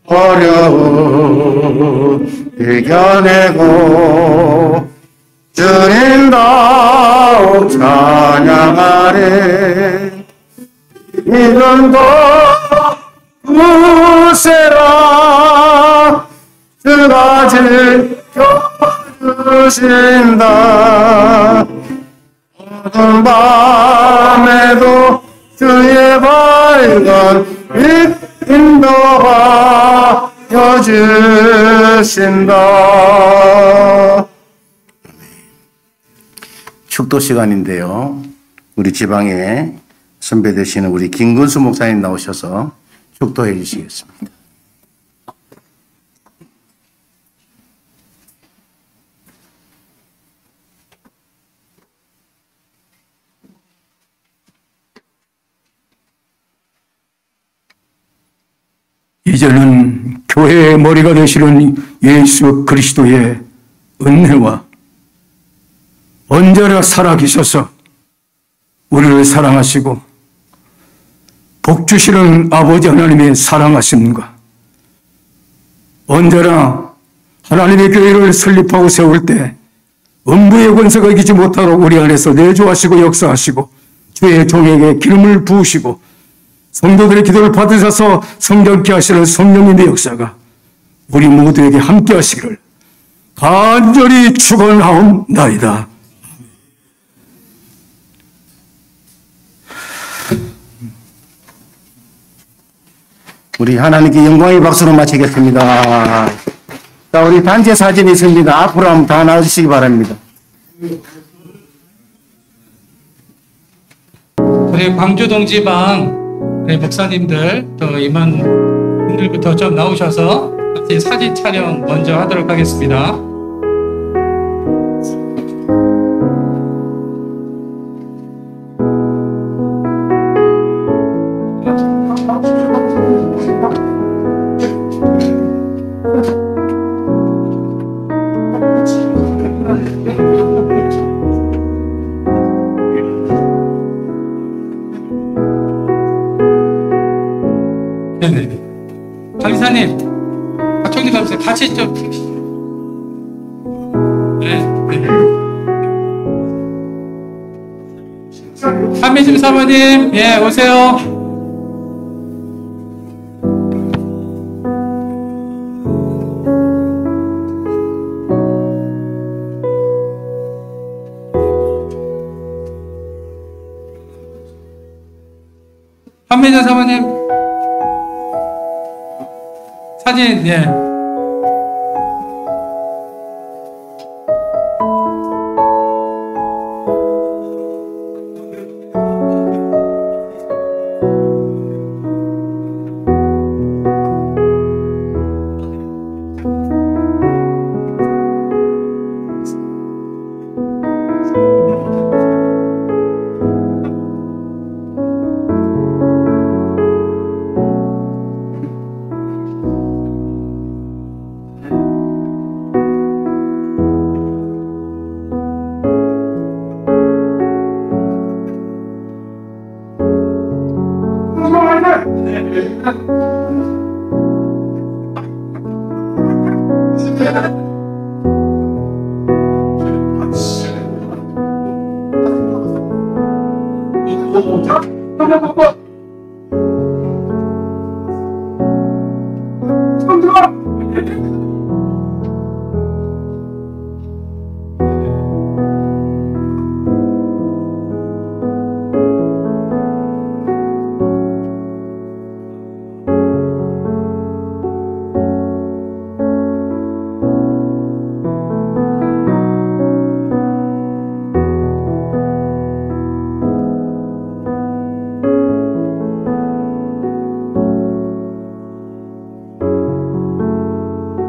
어려움 이겨내고 주님 더욱 찬양하리. 믿음도 주세라. 주가 지켜주신다. 어두운 밤에도 주의 밝은 빛 인도하여 주신다. 축도 시간인데요. 우리 지방에 선배 되시는 우리 김근수 목사님 나오셔서 축도해 주시겠습니다. 이제는 교회의 머리가 되시는 예수 그리스도의 은혜와 언제나 살아계셔서 우리를 사랑하시고 복 주시는 아버지 하나님의 사랑하심과 언제나 하나님의 교회를 설립하고 세울 때 음부의 권세가 이기지 못하도록 우리 안에서 내주하시고 역사하시고 주의 종에게 기름을 부으시고 성도들의 기도를 받으셔서 성장케 하시는 성령님의 역사가 우리 모두에게 함께 하시기를 간절히 축원하옵나이다. 우리 하나님께 영광의 박수로 마치겠습니다. 자, 우리 단체 사진이 있습니다. 앞으로 한번 다 나와주시기 바랍니다. 우리 광주 동지방 우리 목사님들 또 임원분들부터 좀 나오셔서 같이 사진 촬영 먼저 하도록 하겠습니다. 같이 좀. 네. 한미심 사모님, 예, 오세요. 한미심 사모님, 사진, 예. 자,